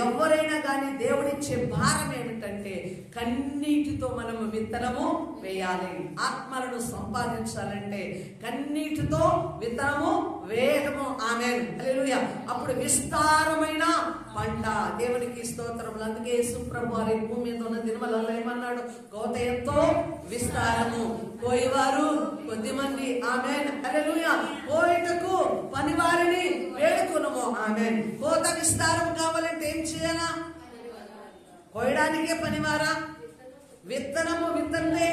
ఎవరైనా కానీ దేవుడిచ్చే భారం ఏమిటంటే కన్నీటితో మనము విత్తనము వేయాలి. ఆత్మలను సంపాదించాలంటే కన్నీటితో విత్తనము వేయడము. ఆమేన్. హల్లెలూయా. అప్పుడు విస్తారమైన పంట. దేవునికి స్తోత్రములు. అందుకే యేసు ప్రభు వారి భూమి మీద ఉన్న దినములలో ఏమన్నాడు? కోత ఎంతో విస్తారము, కోయివారు కొద్దిమంది. ఆమేన్. హల్లెలూయా. కోయుటకు పనివారిని వేడుకొనుము. ఆమేన్. కోత విస్తారం కావాలంటే ఏం చేయాలా? కోయడానికే పనివారా? విత్తనము విత్తనమే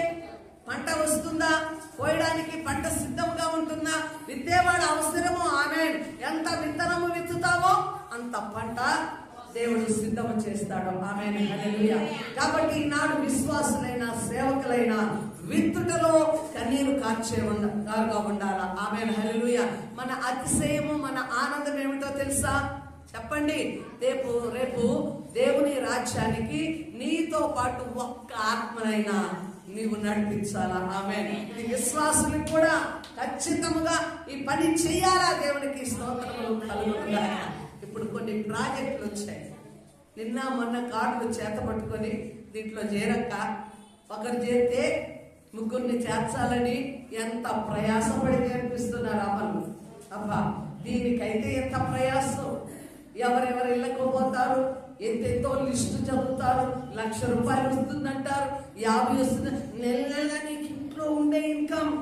పంట వస్తుందా? కోయడానికి పంట సిద్ధంగా ఉంటుందా? విత్తేవాడు అవసరము. ఆమేన్. ఎంత విత్తనము విత్తుతావో అంత పంట దేవుడు సిద్ధము చేస్తాడు. ఆమేన్. హల్లెలూయా. కాబట్టి ఈనాడు విశ్వాసులైన సేవకులైన విత్తుటలో కన్నీరు కార్చేవారుగా ఉండాలా. ఆమేన్. హల్లెలూయా. మన అతిశయము మన ఆనందం ఏమిటో తెలుసా? చెప్పండి. రేపు దేవుని రాజ్యానికి నీతో పాటు ఒక్క ఆత్మనైనా నీవు నడిపించాలా. ఆమేన్. నీ విశ్వాసులకు కూడా ఖచ్చితంగా ఈ పని చేయాలా. దేవునికి స్తోత్రములు కలుగునుగా. ఇప్పుడు కొన్ని ప్రాజెక్టులు వచ్చాయి. నిన్న మొన్న కార్డులు చేత పట్టుకొని దీంట్లో చేరక్క ఒకరు చేరితే ముగ్గురిని చేర్చాలని ఎంత ప్రయాసపడి నేర్పిస్తున్నారు అమ్మలు. అబ్బా, దీనికైతే ఎంత ప్రయాసం. ఎవరెవరు ఇళ్ళకు పోతారు, ఎంతెంతో లిస్టు చదువుతారు. 1,00,000 రూపాయలు వస్తుందంటారు, 50 వస్తుంది. నెల నీకు ఇంట్లో ఉండే ఇన్కమ్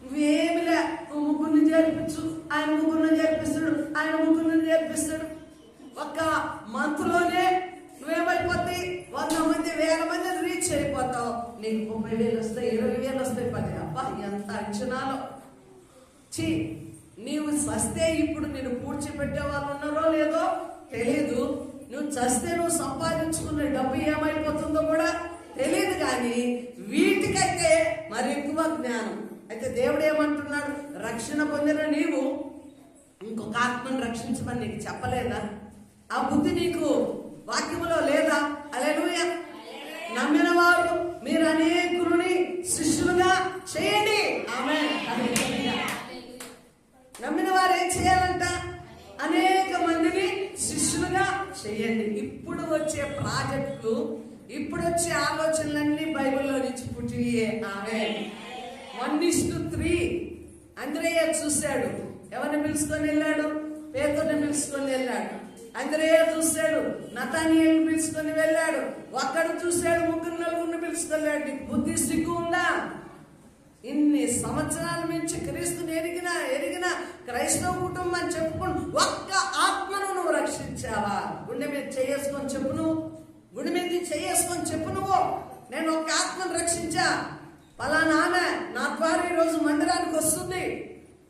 నువ్వేమిలే. నువ్వు ముగ్గురిని చేర్పించు, ఆయన ముగ్గురిని చేర్పిస్తాడు, ఆయన ముగ్గురిని చేర్పిస్తాడు. ఒక్క మంత్ లోనే నువ్వేమైపోతాయి? 100 మంది 1000 మందిని రీచ్ అయిపోతావు. నీకు 30,000 వస్తాయి, 20,000 వస్తాయి, 10. అబ్బా, ఎంత అంచనాలో. నీవు చస్తే ఇప్పుడు నేను పూడ్చిపెట్టే వాళ్ళు ఉన్నారో లేదో తెలీదు. నువ్వు చస్తే నువ్వు సంపాదించుకునే డబ్బు ఏమైపోతుందో కూడా తెలియదు. కానీ వీటికైతే మరి ఎక్కువ జ్ఞానం. అయితే దేవుడు ఏమంటున్నాడు? రక్షణ పొందిన నీవు ఇంకొక ఆత్మను రక్షించమని నీకు చెప్పలేదా? ఆ బుద్ధి నీకు వాక్యములో లేదా? హల్లెలూయా. నమ్మిన వారు మీరు అనేకులని శిష్యులుగా చేయండి. ఆమేన్. నమ్మిన వారు ఏం చేయాలంట? అనేక మందిని శిష్యులుగా చేయండి. ఇప్పుడు వచ్చే ప్రాజెక్టులు, ఇప్పుడు వచ్చే ఆలోచనలన్నీ బైబిల్లో నుంచి పుట్టియే. ఆమేన్. 1:3 అంద్రేయ చూశాడు. ఎవరిని పిలుచుకొని వెళ్ళాడు? పేతురుని పిలుచుకొని వెళ్ళాడు. అంద్రేయ చూశాడు, నతానియేలుని పిలుచుకొని వెళ్ళాడు. ఒక్కడు చూశాడు, 3-4 పిలుచుకెళ్ళాడు. నీకు బుద్ధి సిగ్గు ఉందా? ఇన్ని సంవత్సరాల నుంచి క్రీస్తుని ఎరిగిన క్రైస్తవ కుటుంబం చెప్పుకుని ఒక్క ఆత్మను నువ్వు రక్షించావా? గుండె మీద చేసుకొని చెప్పు. నువ్వు గుండె మీద చేసుకొని చెప్పు. నువ్వు నేను ఒక్క ఆత్మను రక్షించా. పలానా ఆమె నా ద్వారా ఈ రోజు మందిరానికి వస్తుంది.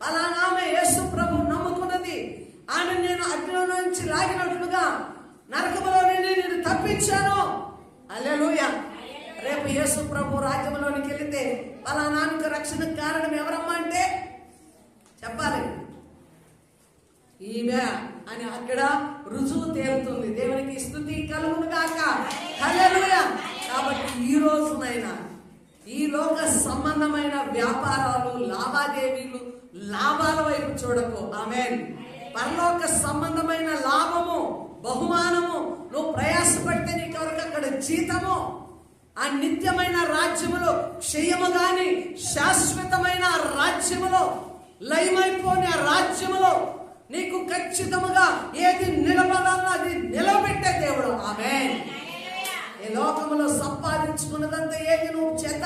పలానా ఆమె యేసు ప్రభు నమ్ముకున్నది. ఆమె నేను అగ్నిలో నుంచి లాగినట్లుగా నరకములో నేను తప్పించాను. హల్లెలూయా. రేపు యేసు ప్రభు రాజ్యంలోనికి వెళితే పలానానికి రక్షణకు కారణం ఎవరమ్మా అంటే చెప్పాలి. ఈమె అని అక్కడ రుజువు తేలుతుంది. దేవునికి స్తుతి కలుగును గాక. హల్లెలూయా. కాబట్టి ఈ రోజునైనా ఈ లోక సంబంధమైన వ్యాపారాలు, లావాదేవీలు, లాభాల వైపు చూడకు. ఆమేన్. పరలోక సంబంధమైన లాభము, బహుమానము నువ్వు ప్రయాసపడితే నీకు ఎవరికి అక్కడ జీతము. ఆ నిత్యమైన రాజ్యములో, క్షయము గాని శాశ్వతమైన రాజ్యములో, లయమైపోయిన రాజ్యములో నీకు ఖచ్చితముగా ఏది నిలబడాలో అది నిలబెట్టే దేవుడు. ఆమేన్. ఈ లోకములో సంపాదించుకున్నదంతా ఏది నువ్వు చేత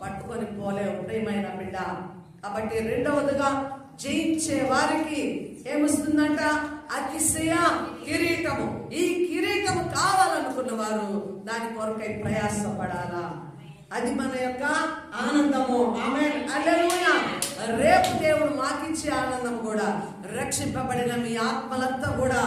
పట్టుకొని పోలేవు ప్రియమైన బిడ్డ. కాబట్టి రెండవదిగా జయించే వారికి ఏమొస్తుందంట? అతిశయ కిరీటము. ఈ కిరీటము కావాలనుకున్న వారు దాని కొరకై ప్రయాసపడాలా. అది మన యొక్క ఆనందము. ఆమేన్. హల్లెలూయా. రేపు దేవుడు మాకిచ్చే ఆనందం కూడా రక్షింపబడిన మీ ఆత్మలంతా కూడా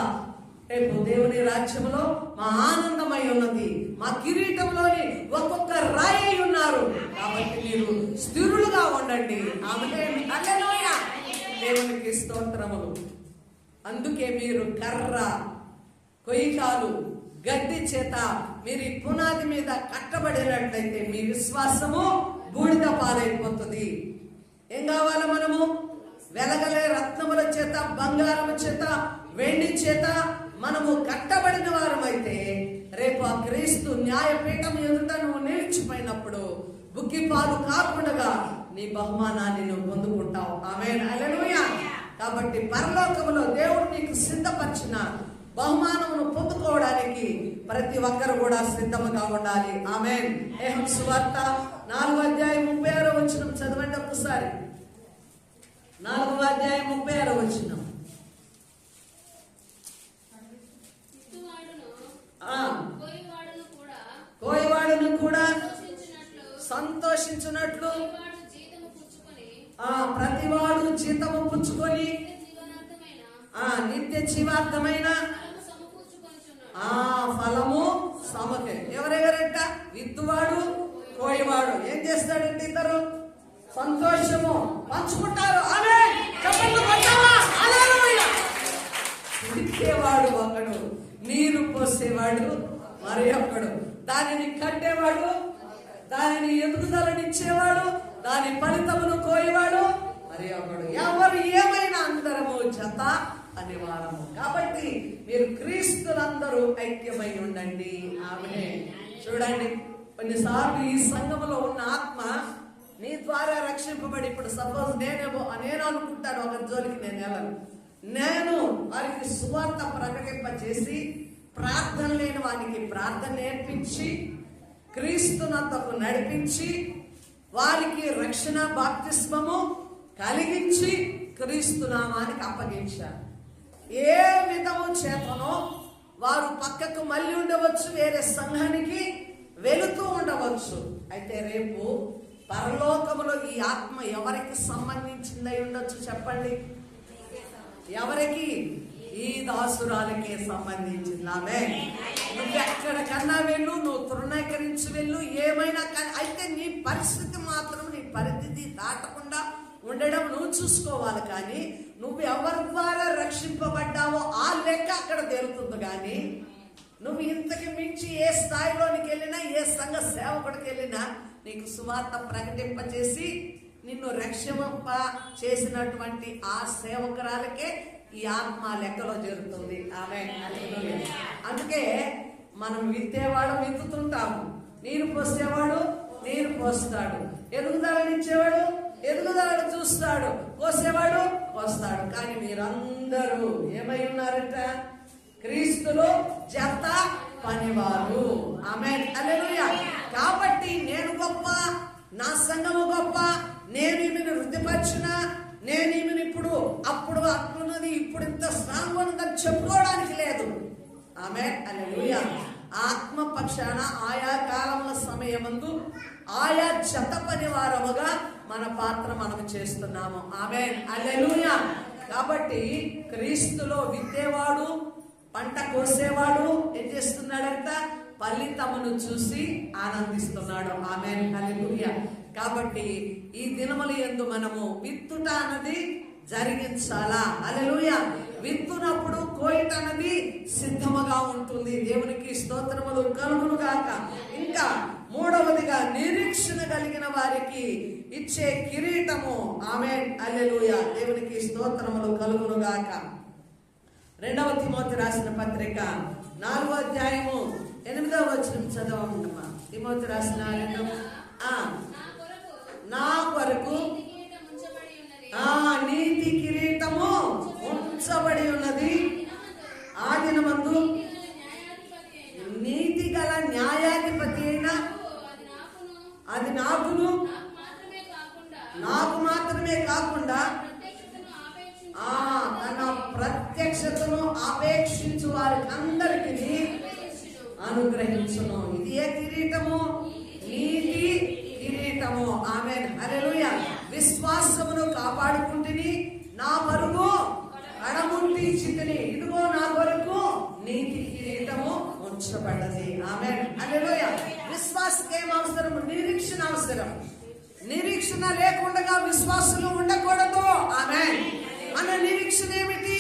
రేపు దేవుని రాజ్యంలో మా ఆనందమై ఉన్నది. మా కిరీటంలోని ఒక్కొక్క రాయి ఉన్నారు. కాబట్టి మీరు స్థిరులుగా ఉండండి. ఆమేన్. హల్లెలూయా. దేవునికి స్తోత్రములు. అందుకే మీరు కర్ర, కొయ్యకాలు, గడ్డి చేత మీరు ఈ పునాది మీద కట్టబడినట్లయితే మీ విశ్వాసము బూడిద పాలైపోతుంది. ఏం కావాలి? మనము వెలగలే రత్నముల చేత, బంగారము చేత, వెండి చేత మనము కట్టబడిన వారమైతే రేపు ఆ క్రీస్తు న్యాయపీఠం ఎదుట నువ్వు నిలిచిపోయినప్పుడు బుగ్గిపాలు కాకుండా నీ బహుమానాన్ని నువ్వు పొందుకుంటావు. ఆమేన్, హల్లెలూయా. కాబట్టి పరలోకములో దేవుడు నీకు సిద్ధపరిచిన బహుమానమును పొందుకోవడానికి ప్రతి ఒక్కరు కూడా సిద్ధముగా ఉండాలి. ఆమేన్. యోహాను సువార్త 4:36 చదవండి ఒక్కసారి. 4:36 కోయివాడును కూడా సంతోషించున్నట్లు ప్రతివాడు జీతము పుచ్చుకొని నిత్య జీవార్థమైన ఫలము సమకే. ఎవరెవరంట? విత్తువాడు, కోయివాడు. ఏం చేస్తాడంటే ఇద్దరు సంతోషము పంచుకుంటారు. విత్తేవాడు ఒకడు, నీరు పోసేవాడు మరి ఒకడు, దానిని కట్టేవాడు, దానిని ఎదుగుదలనిచ్చేవాడు, దాని ఫలితమును కోయేవాడు మరి ఒకడు. ఎవరు ఏమైనా అందరము జత అనేవారము. కాబట్టి మీరు క్రీస్తులందరూ ఐక్యమై ఉండండి. ఆమేన్. చూడండి, కొన్నిసార్లు ఈ సంఘములో ఉన్న ఆత్మ నీ ద్వారా రక్షింపబడి, ఇప్పుడు సపోజ్ నేను అనుకుంటాను ఒకరి జోలికి నేను వెళ్ళను, నేను వారికి సువార్త ప్రకటింపచేసి ప్రార్థన లేని వారికి ప్రార్థన నేర్పించి క్రీస్తునంతకు నడిపించి వారికి రక్షణ బాప్తిస్మము కలిగించి క్రీస్తు నామానికి అప్పగించారు. ఏ విధము చేతనో వారు పక్కకు మళ్ళీ ఉండవచ్చు, వేరే సంఘానికి వెళుతూ ఉండవచ్చు. అయితే రేపు పరలోకములో ఈ ఆత్మ ఎవరికి సంబంధించిందై ఉండొచ్చు చెప్పండి? ఎవరికి? ఈ దాసురాలకే సంబంధించింది. ఆమె నువ్వు ఎక్కడికన్నా వెళ్ళు, నువ్వు తృణీకరించి వెళ్ళు, ఏమైనా కానీ అయితే నీ పరిస్థితి మాత్రం నీ పరిస్థితి దాటకుండా ఉండడం నువ్వు చూసుకోవాలి. కానీ నువ్వు ఎవరి ద్వారా రక్షింపబడ్డావో ఆ లెక్క అక్కడ తేలుతుంది. కానీ నువ్వు ఇంతకు మించి ఏ స్థాయిలోనికి వెళ్ళినా, ఏ సంఘ సేవకుడికి వెళ్ళినా నీకు సువార్త ప్రకటింపచేసి నిన్ను రక్షింప చేసినటువంటి ఆ సేవకురాలకే ఈ ఆత్మ లెక్కలో చేరుతుంది. ఆమేన్. అందుకే మనం విత్తేవాడు విత్తుతుంటాము, నీరు పోసేవాడు నీరు పోస్తాడు, ఎదుగుదలనిచ్చేవాడు ఎదుగుదలను చూస్తాడు, కోసేవాడు కోస్తాడు. కానీ మీరందరూ ఏమై ఉన్నారంట? క్రీస్తులో జత పనివారు. ఆమేన్, హల్లెలూయా. కాబట్టి నేను గొప్ప, నా సంఘము గొప్ప, నేను ఈమెను వృద్ధిపరిచిన, నేను ఈమెను ఇప్పుడు అప్పుడు అట్లున్నది, ఇప్పుడు ఇంత స్ట్రాంగ్ ఉన్నదని చెప్పుకోవడానికి లేదు. ఆమేన్, హల్లెలూయా. ఆత్మ పక్షాన ఆయా కాలముల సమయమందు ఆయా జత పనివారముగా మన పాత్ర మనం చేస్తున్నాము. ఆమేన్, హల్లెలూయా. కాబట్టి క్రీస్తులో విత్తేవాడు, పంట కోసేవాడు ఏం చేస్తున్నాడంట? ఫలితమును చూసి ఆనందిస్తున్నాడు. ఆమేన్, హల్లెలూయా. కాబట్టి ఈ దినముల యందు మనము విత్తుట అన్నది జరిగించాలా? హల్లెలూయా. విత్తునప్పుడు కోయిట అన్నది సిద్ధముగా ఉంటుంది. దేవునికి స్తోత్రములు కలుగును గాక. ఇంకా మూడవదిగా నిరీక్షణ కలిగిన వారికి ఇచ్చే కిరీటము. ఆమేన్, హల్లెలూయా. దేవునికి స్తోత్రములు కలుగును గాక. 2వ తిమోతి రాసిన పత్రిక 4:8 చదవమ్మా. తిమోతి రాసిన నా కొరకు నీతి కిరీటము ఉంచబడి ఉన్నది. ఆ దినమందు నీతి గల న్యాయాధిపతి అయిన అది నాకు మాత్రమే కాకుండా తన ప్రత్యక్షతను ఆపేక్షించు వారికి అందరికీ అనుగ్రహించును. ఇది ఏ కిరీటము? నీతి కిరీటము. ఆమేన్, హల్లెలూయా. విశ్వాసమును కాపాడుకుంటుని నా పరుగు అడముంటి చితిని, ఇదిగో నా కొరకు నీతి కిరీటము ఉంచబడ్డది. ఆమేన్, హల్లెలూయా. విశ్వాసకి ఏం అవసరం? నిరీక్షణ అవసరం. నిరీక్షణ లేకుండా విశ్వాసము ఉండకూడదు. ఆమేన్. మన నిరీక్షణ ఏమిటి?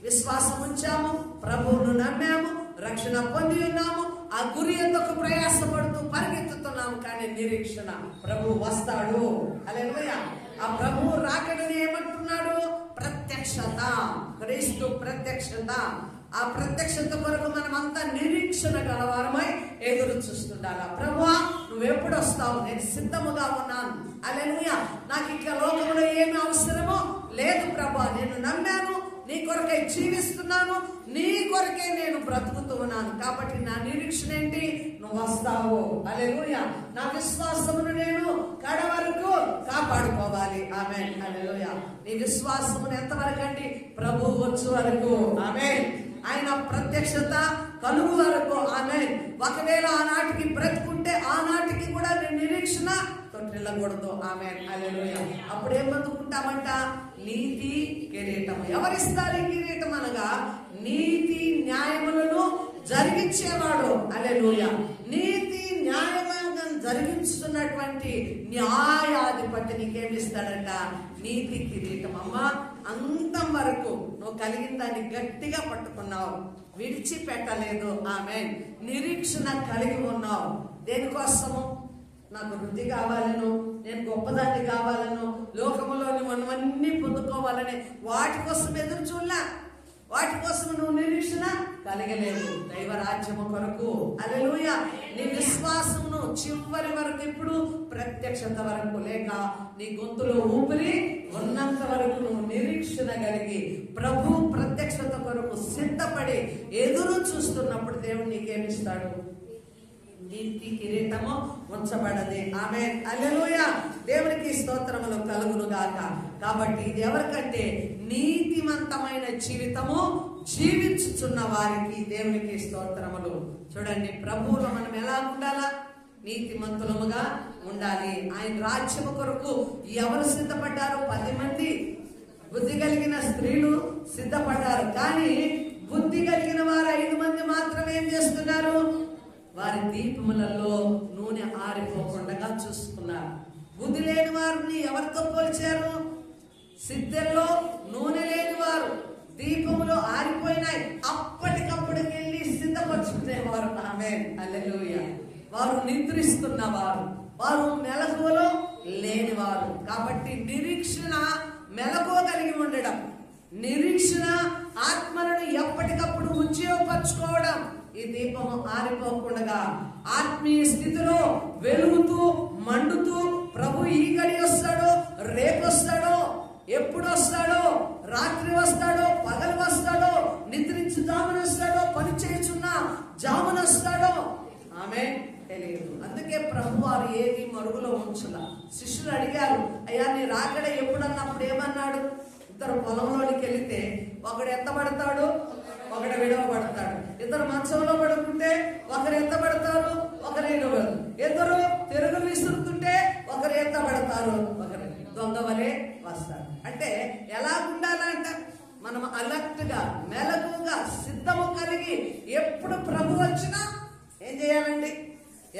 విశ్వాసం ఉంచాము, ప్రభువును నమ్మాము, రక్షణ పొంది ఉన్నాము, ఆ గురి ఎందుకు ప్రయాసపడుతూ పరిగెత్తుతున్నాము. కానీ నిరీక్షణ ప్రభు వస్తాడు. హల్లెలూయా. ఆ ప్రభువు రాకడని ఏమంటున్నాడు? ప్రత్యక్షత, క్రీస్తు ప్రత్యక్షత. ఆ ప్రత్యక్షత కొరకు మనమంతా నిరీక్షణ గలవారమై ఎదురు చూస్తుండాలి. ప్రభువా నువ్వెప్పుడు వస్తావు? నేను సిద్ధముగా ఉన్నాను. హల్లెలూయా. నాకు ఇక లోకంలో ఏమి అవసరమో లేదు ప్రభువా, నేను నమ్మాను, నీ కొరకే జీవిస్తున్నాను, నీ కొరకే నేను బ్రతుకుతూ ఉన్నాను. కాబట్టి నా నిరీక్షణ ఏంటి? నువ్వు వస్తావు. హల్లెలూయా. నా విశ్వాసమును నేను కడ వరకు కాపాడుకోవాలి. ఆమేన్. హల్లెలూయా. నీ విశ్వాసమును ఎంతవరకు అండి? ప్రభు వచ్చు వరకు. ఆమేన్. ఆయన ప్రత్యక్షత కలుగు వరకు. ఆమేన్. ఒకవేళ ఆనాటికి బ్రతుకుంటే ఆనాటికి కూడా నేను నిరీక్షణ తొట్టిల్లకూడదు. ఆమేన్. హల్లెలూయా. అప్పుడు ఏం బతుకుంటామంట? నీతి కిరీటం. ఎవరిస్తారు ఈ కిరీటం? అనగా నీతి న్యాయములను జరిగించేవాడు. హల్లెలూయా. నీతి న్యాయములను జరిగించుతున్నటువంటి న్యాయాధిపతి నీకేమిస్తాడంట? నీతి కిరీటం. అమ్మా, అంతం వరకు నువ్వు కలిగిన దాన్ని గట్టిగా పట్టుకున్నావు, విడిచిపెట్టలేదు. ఆమేన్. నిరీక్షణ కలిగి ఉన్నావు. దేనికోసము? నాకు వృద్ధి కావాలను, నేను గొప్పదాన్ని కావాలను, లోకములోని మనవన్నీ పొందుకోవాలని వాటి కోసం ఎదురు చూడలే. వాటి కోసం నువ్వు నిరీక్షణ కలిగలేవు. దైవ రాజ్యము కొరకు. హల్లెలూయా. నీ విశ్వాసమును చివరి వరకు, ఇప్పుడు ప్రత్యక్షత వరకు, లేక నీ గొంతులో ఊపిరి ఉన్నంత వరకు నువ్వు నిరీక్షణ కలిగి ప్రభు ప్రత్యక్షత కొరకు సిద్ధపడి ఎదురు చూస్తున్నప్పుడు దేవుడు నీకేమిస్తాడు? నీతి కిరీటము ఉంచబడది. ఆమేన్. హల్లెలూయా. దేవునికి స్తోత్రములు కలుగును గాక. కాబట్టి ఇది ఎవరికంటే? నీతిమంతమైన జీవితము జీవించుచున్న వారికి. దేవునికి స్తోత్రములు. చూడండి, ప్రభువులో మనం ఎలా ఉండాలా? నీతిమంతులముగా ఉండాలి. ఆయన రాజ్యము కొరకు ఎవరు సిద్ధపడ్డారు? 10 మంది బుద్ధి కలిగిన స్త్రీలు సిద్ధపడ్డారు. కానీ బుద్ధి కలిగిన వారు 5 మంది మాత్రమే ఏం చేస్తున్నారు? వారి దీపములలో నూనె ఆరిపోకుండా చూసుకున్నారు. బుద్ధి లేని వారిని ఎవరితో పోల్చారు? సిద్ధంలో నూనె లేని వారు దీపములో ఆరిపోయినాయి, అప్పటికప్పటికెళ్ళి సిద్ధపరచుకునేవారు. ఆమేన్. హల్లెలూయా. వారు నిద్రిస్తున్నవారు, వారు మెలకువలో లేనివారు. కాబట్టి నిరీక్షణ మెలకువ కలిగి ఉండడం, నిరీక్షణ ఆత్మలను ఎప్పటికప్పుడు ఉజ్జీవపరచుకోవడం. ఈ దీపము ఆరిపోకుండా ఆత్మీయ స్థితిలో వెలుగుతూ మండుతూ, ప్రభు ఈ గడి వస్తాడో, రేపు వస్తాడో, ఎప్పుడు వస్తాడో, రాత్రి వస్తాడో, పగలు వస్తాడో, నిద్రించి జామున వస్తాడో, పని చేయుచున్న జామున వస్తాడో, ఆమె తెలియదు. అందుకే ప్రభు వారు ఏది మరుగులో ఉంచులా. శిష్యులు అడిగారు, అయ్యా నీ రాకడ ఎప్పుడన్నప్పుడు ఏమన్నాడు? ఇద్దరు పొలంలోనికి వెళితే ఒకడు ఎత్తబడతాడు, ఒకడు విడవబడతాడు. ఇద్దరు మంచంలో పడుకుంటే ఒకరు ఎత్తబడతారు, ఒకరు విడవరు. ఇద్దరు తిరుగులు విసురుతుంటే ఒకరు ఎత్తబడతారు, ఒకరు దొంగ వలె వస్తారు. అంటే ఎలా ఉండాలంట? మనం అలర్ట్ గా, మెలకుగా, సిద్ధము కలిగి ఎప్పుడు ప్రభు వచ్చినా ఏం చేయాలండి?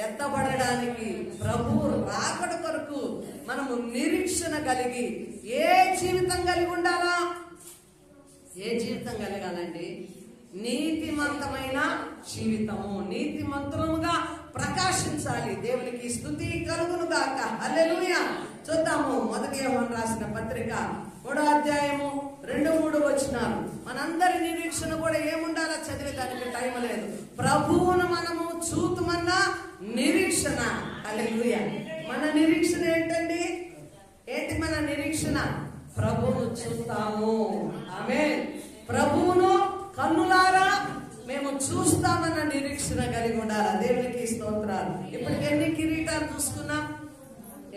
ఎత్తబడడానికి, ప్రభు రాకడ కొరకు మనము నిరీక్షణ కలిగి ఏ జీవితం కలిగి ఉండాలా? ఏ జీవితం కలగాలండి? నీతిమంతమైన జీవితము. నీతిమంతులుగా ప్రకాశించాలి. దేవునికి స్తుతి కలుగును గాక. హల్లెలూయా. చూద్దాము, 1 యోహాను రాసిన పత్రిక 3వ అధ్యాయము 2-3 వచనాలు. మనందరి నిరీక్షణ కూడా ఏముండాలో చదివేదానికి టైం లేదు. ప్రభువును మనము చూతుమన్న నిరీక్షణ. హల్లెలూయా. మన నిరీక్షణ ఏంటండి? ఏంటి మన నిరీక్షణ? ప్రభువును చూస్తాము. ఆమేన్. ప్రభువును కన్నులారా మేము చూస్తామన్న నిరీక్షణ కలిగి ఉండాలి. దేవునికి స్తోత్రాలు. ఇప్పటికి ఎన్ని కిరీటాలు చూసుకున్నాం?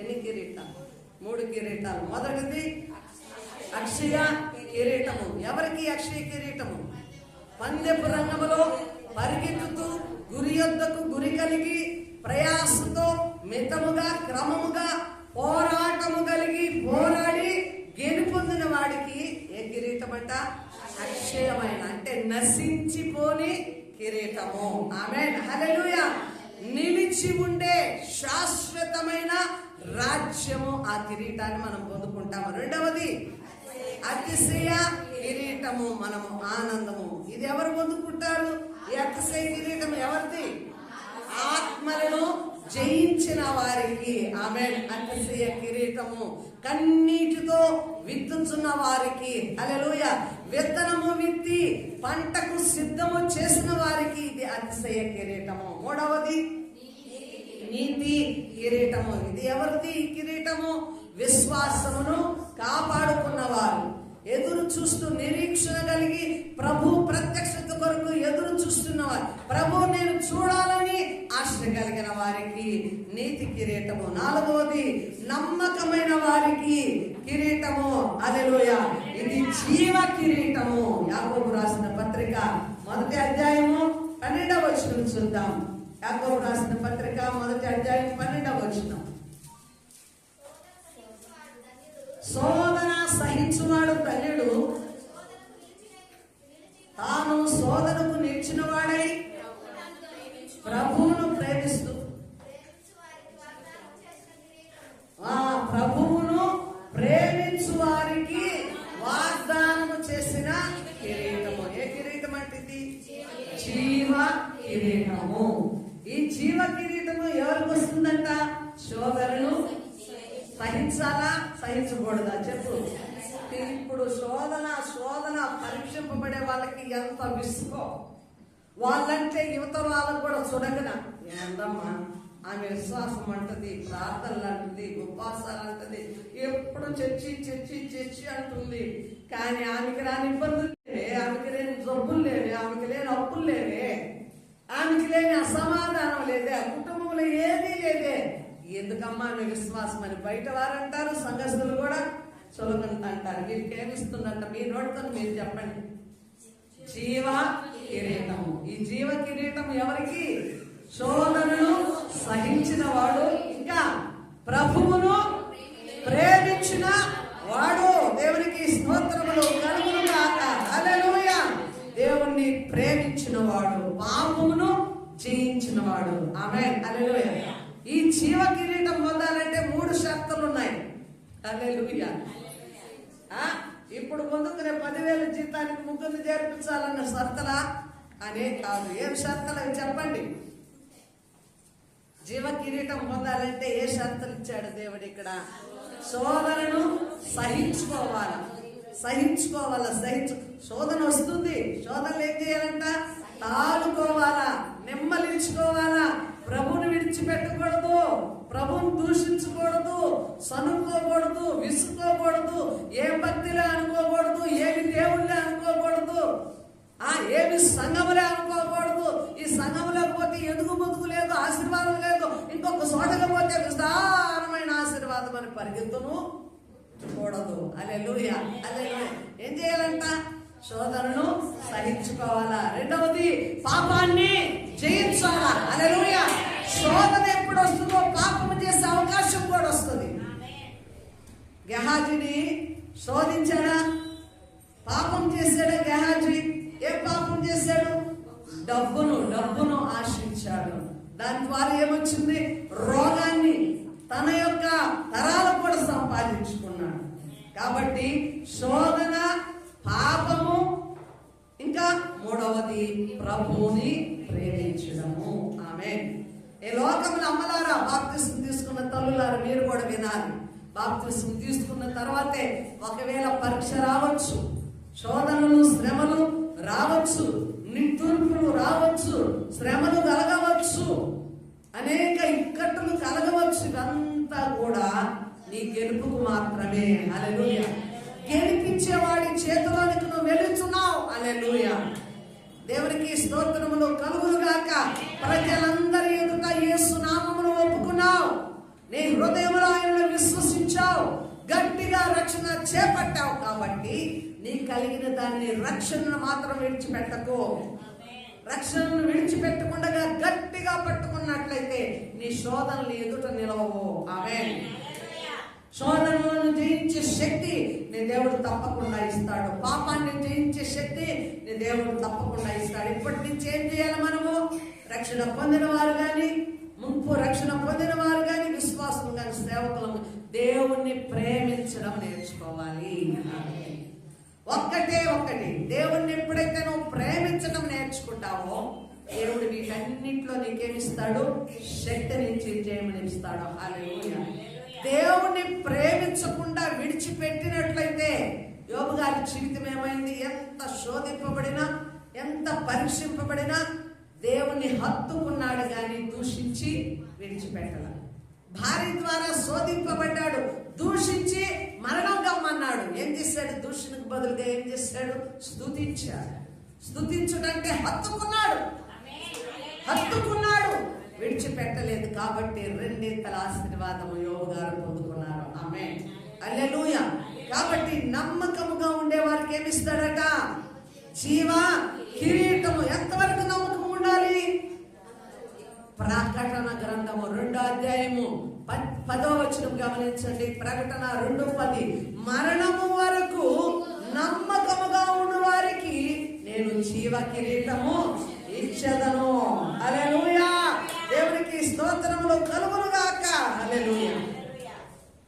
ఎన్ని కిరీటాలు? 3 కిరీటాలు. మొదటిది అక్షయ కిరీటము. ఎవరికి అక్షయ కిరీటము? పందెపు రంగములో పరిగెత్తుతూ గురి యొద్దకు గురి కలిగి ప్రయాసతో మితముగా క్రమముగా పోరాటము కలిగి పోరాడి గెలుపొందిన వాడికి ఏ కిరీటం అంట? అక్షయమైన, అంటే నశించిపోని కిరీటము. ఆమేన్. హల్లెలూయా. నిలిచి ఉండే శాశ్వతమైన రాజ్యము. ఆ కిరీటాన్ని మనం పొందుకుంటాము. రెండవది అతిశయ కిరీటము. మనము ఆనందము. ఇది ఎవరు పొందుకుంటారు? ఈ అతిశయ కిరీటం ఎవరిది? ఆత్మలను జయించిన వారికి ఆమేన్ అతిశయ కిరీటము, కన్నీటితో విత్తుచున్న వారికి హల్లెలూయా, విత్తనము విత్తి పంటకు సిద్ధము చేసిన వారికి ఇది అతిశయ కిరీటము. మూడవది నీతి కిరీటము. ఇది ఎవరిది ఈ కిరీటము? విశ్వాసమును కాపాడుకున్నవారు, ఎదురు చూస్తూ నిరీక్షణ కలిగి ప్రభు ప్రత్యక్షత కొరకు ఎదురు చూస్తున్నవారు, ప్రభు నేను చూడాలని ఆశ కలిగిన వారికి నీతి కిరీటము. నాలుగవది నమ్మకమైన వారికి కిరీటము. హల్లెలూయా, ఇది జీవ కిరీటము. యాకోబు రాసిన పత్రిక 1వ అధ్యాయము 12వ వచనం చూద్దాం. యాకోబు రాసిన పత్రిక 1వ అధ్యాయం 12వ వచనం. శోధన సహించువాడు ధన్యుడు, తాను శోధనకు నిలిచిన వాడై ప్రభువును ప్రేమిస్తూ ప్రభువును ప్రేమించు వారికి వాగ్దానము చేసిన కిరీటము. ఏ కిరీటం అంటే ఇది? జీవ కిరీటము. ఈ జీవ కిరీటము ఎవరికి వస్తుందంట? శోధనను సహించాలా సహించకూడదా చెప్పు. ఇప్పుడు శోధన పరీక్షింపబడే వాళ్ళకి ఎంత విసుకో, వాళ్ళంటే యువత వాళ్ళకు కూడా చుడకన. ఏందమ్మా ఆమె విశ్వాసం అంటది, ప్రార్థనలు అంటది, ఉపవాసాలు అంటది, ఎప్పుడు చర్చి అంటుంది. కానీ ఆమెకి రాని ఇబ్బందులు లేవే, ఆమెకి లేని జబ్బులు లేవే, ఆమెకి లేని అప్పులు లేవే, ఆమెకి లేని అసమాధానం లేదే, కుటుంబంలో ఏదీ లేదే. ఎందుకమ్మా ఆమె విశ్వాసం అని బయట వారు అంటారు, సంఘస్థులు కూడా చులకంత అంటారు. మీకు ఏమిస్తుందంట? మీ నోటితో మీరు చెప్పండి. జీవ కిరీటము. ఈ జీవ కిరీటం ఎవరికి? శోధనను సహించిన వాడు, ఇంకా ప్రభువును ప్రేమించిన వాడు. దేవునికి స్తోత్రములు కలుగును గాక. హల్లెలూయా. దేవుణ్ణి ప్రేమించిన వాడు, పాపమును జయించిన వాడు. ఆమేన్. హల్లెలూయా. ఈ జీవ కిరీటం పొందాలంటే 3 షరతులు ఉన్నాయి. హల్లెలూయా. ఇప్పుడు ముందుకునే 10,000 జీతానికి ముగ్గురిని చేర్పించాలన్న షరతులా? అనే కాదు. ఏం షరతులు చెప్పండి. జీవ కిరీటం పొందాలంటే ఏ షరతులు ఇచ్చాడు దేవుడు ఇక్కడ? శోధనను సహించుకోవాలా. శోధన వస్తుంది, శోధనలు ఏం చేయాలంట? తాళుకోవాలా, నెమ్మలించుకోవాలా, ప్రభువుని విడిచిపెట్టకూడదు, ప్రభువుని దూషించకూడదు, సనుక్కోకూడదు, విసుకోకూడదు, ఏ భక్తిలో అనుకోకూడదు, ఏమి దేవుళ్ళే అనుకోకూడదు, ఏమి సంఘములే అనుకోకూడదు. ఈ సంఘములోకి పోతే ఎదుగు బతుకు లేదు, ఆశీర్వాదం లేదు, ఇంకొక చోటగా పోతే విస్తారమైన ఆశీర్వాదం అని పరిగెత్తును కూడదు. హల్లెలూయా. ఏం చేయాలంట? శోధనను సహించుకోవాలా. రెండవది పాపాన్ని జయించాలా. హల్లెలూయా. శోధన ఎప్పుడు వస్తుందో పాపం చేసే అవకాశం కూడా వస్తుంది. గెహాజీని శోధించాడా? పాపం చేశాడా గెహాజీ? ఏ పాపం చేశాడు? డబ్బును ఆశించాడు. దాని ద్వారా ఏమొచ్చింది? రోగాన్ని తన యొక్క తరాలకు కూడా సంపాదించుకున్నాడు. కాబట్టి శోధన, పాపము, ఇంకా మూడవది ప్రభువుని ప్రేమించడము. ఆమేన్. ఈ లోకముల అమ్మలారా, బాప్తిస్మం తీసుకున్న తల్లులారా, మీరు కూడా వినాలి. బాప్తిస్మం తీసుకున్న తర్వాతే ఒకవేళ పరీక్ష రావచ్చు, శోధనలు శ్రమలు రావచ్చు, నిట్టూర్పులు రావచ్చు, శ్రమలు కలగవచ్చు, అనేక ఇక్కట్టులు కలగవచ్చు. ఇదంతా కూడా నీ గెలుపుకు మాత్రమే. హల్లెలూయా. గెలిపించేవాడి చేతిలోనికి నువ్వు వెళుతున్నావు. హల్లెలూయా. దేవునికి స్తోత్రములు కలుగునుగాక. ప్రజలందరి ఎదుట యేసు నామమును ఒప్పుకున్నావు, నీ హృదయంలో ఆయనను విశ్వసించావు, గట్టిగా రక్షణ చేపట్టావు. కాబట్టి నీ కలిగిన దాన్ని, రక్షణను మాత్రం విడిచిపెట్టకు. రక్షణను విడిచిపెట్టకుండా గట్టిగా పట్టుకున్నట్లయితే నీ శోధనలు ఎదుట నిలవవు. ఆమేన్. శోధనలను జయించే శక్తి నీ దేవుడు తప్పకుండా ఇస్తాడు. పాపాన్ని జయించే శక్తి నీ దేవుడు తప్పకుండా ఇస్తాడు. ఇప్పటి నుంచి ఏం చేయాలి? మనము రక్షణ పొందిన వారు కానీ, మున్పు రక్షణ పొందిన వారు కానీ, విశ్వాసం కానీ, సేవకులను దేవుణ్ణి ప్రేమించడం నేర్చుకోవాలి. ఒక్కటి దేవుణ్ణి ఎప్పుడైతే నువ్వు ప్రేమించడం నేర్చుకుంటావో, దేవుడు వీటన్నిటిలో నీకేమిస్తాడు? శక్తినిచ్చి జయమనిస్తాడు. హల్లెలూయా. దేవుణ్ణి ప్రేమించకుండా విడిచిపెట్టినట్లయితే యోబు గారి జీవితం ఏమైంది? ఎంత శోధింపబడినా, ఎంత పరీక్షింపబడినా దేవుణ్ణి హత్తుకున్నాడు కానీ దూషించి విడిచిపెట్టాల. భార్య ద్వారా శోధింపబడ్డాడు, దూషించి మరణం గమ్మన్నాడు. ఏం చేశాడు? దూషణకు బదులుగా ఏం చేశాడు? స్తుతించాడు. స్తుతించుడంటే హత్తుకున్నాడు, విడిచిపెట్టలేదు. కాబట్టి రెండింతల ఆశీర్వాదము యోబు గారు పొందుకున్నారు. ఆమేన్, హల్లెలూయా. కాబట్టి నమ్మకముగా ఉండే వారికి ఏమిస్తాడట? జీవ కిరీటము. ఎంతవరకు నమ్మకం ఉండాలి? ప్రకటన గ్రంథము 2వ అధ్యాయము 10వ వచనం గమనించండి. ప్రకటన 2:10. మరణము వరకు నమ్మకముగా ఉన్న వారికి నేను జీవ కిరీటము ఇచ్చెదను. హల్లెలూయా. దేవునికి స్తోత్రములు కలుగునుగాక. హల్లెలూయా.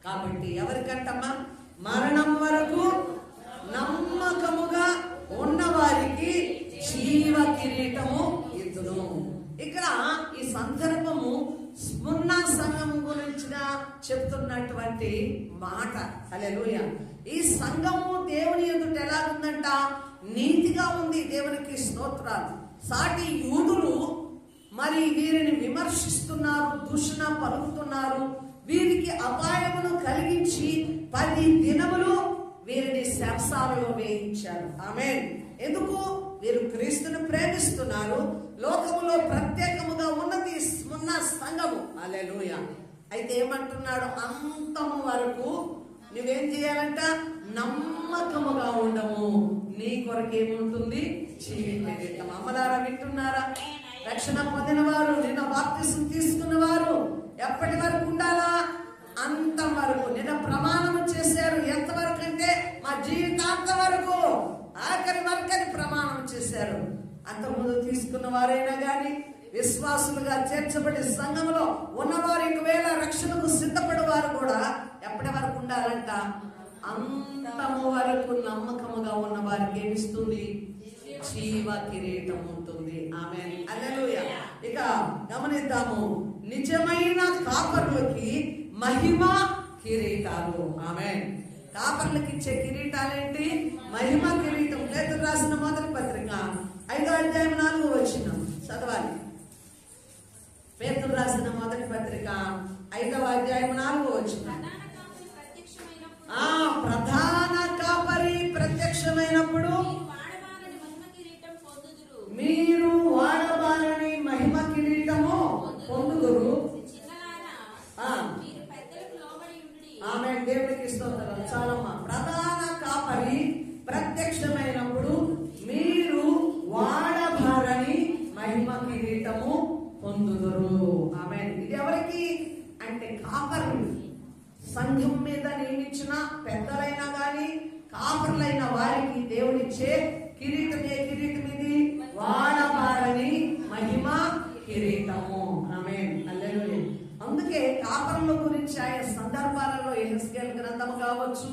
కాబట్టి ఎవరికంటమ్మా? మరణం వరకు నమ్మకముగా ఉన్న వారికి జీవ కిరీటము ఇద్దును. ఇక్కడ ఈ సందర్భము స్ముర్నా సంఘం గురించి చెప్తున్నటువంటి మాట. హల్లెలూయా. ఈ సంఘము దేవుని ఎదుట ఎలా ఉందంట? నీతిగా ఉంది. దేవునికి స్తోత్రాలు. సాటి యూదులు మరి వీరిని విమర్శిస్తున్నారు, దూషణ పలుకుతున్నారు. వీరికి అపాయమును కలిగించి 10 దినములు వీరిని శంసాలలో వేయించారు. ఆమేన్. ఎందుకు? వీరు క్రీస్తును ప్రేమిస్తున్నారు. లోకములో ప్రత్యేకముగా ఉన్నది స్ముర్నా సంఘము. హల్లెలూయా. అయితే ఏమంటున్నాడు? అంతము వరకు నువ్వేం చేయాలంట? నమ్మకముగా ఉండము. నీ కొరకు ఏముంటుంది? జీవితం. అమ్మలారా, వింటున్నారా? రక్షణ పొందిన వారు, నిన్న బాప్తిసం తీసుకున్న వారు ఎప్పటి వరకు ఉండాలా? అంతం వరకు. నిన్న ప్రమాణం చేశారు. ఎంతవరకు అంటే మా జీవితాంతం వరకు, ఆఖరి వరకు అని ప్రమాణం చేశారు. అంతకుముందు తీసుకున్న వారైనా గాని, విశ్వాసులుగా చేర్చబడి సంఘంలో ఉన్నవారు, ఒకవేళ రక్షణకు సిద్ధపడే వారు కూడా ఎప్పటి వరకు ఉండాలంట? అంతము వరకు నమ్మకముగా ఉన్న వారికి ఏమిస్తుంది? జీవ కిరీటం ఉంటుంది. ఆమేన్, హల్లెలూయా. ఇక గమనిద్దాము. నిజమైన కాపరులకి మహిమ కిరీటాలు. ఆమేన్. కాపర్లకు ఇచ్చే కిరీటాలేంటి? మహిమ కిరీటం. పేతురు రాసిన మొదటి పత్రిక 5వ అధ్యాయం 4వ వచనం చదవాలి. పేతురు రాసిన మొదటి పత్రిక 5వ అధ్యాయం 4వ వచనం. ప్రధాన కాపరి ప్రత్యక్షమైనప్పుడు మీరు వాడబారని మహిమ కిరీటము పొందుదురు. ఆమె దేవుడికి స్తోత్రం. చాలమ్మా. ప్రధాన కాపరి ప్రత్యక్షమైనప్పుడు మీరు వాడబారని మహిమ కిరీటము పొందుదురు. ఆమె ఇది ఎవరికి అంటే? కాపరు. సంఘం మీద నియమించిన పెద్దలైనా గాని, కాపరులైన వారికి దేవుడిచ్చే కిరీటం. ఏ కిరీటం ఇది? వాడబారని మహిమ కిరీటము. ఆమేన్, హల్లెలూయా. అందుకే కాపరుల గురించి ఆయన సందర్భాలలో యెహెజ్కేలు గ్రంథము కావచ్చు,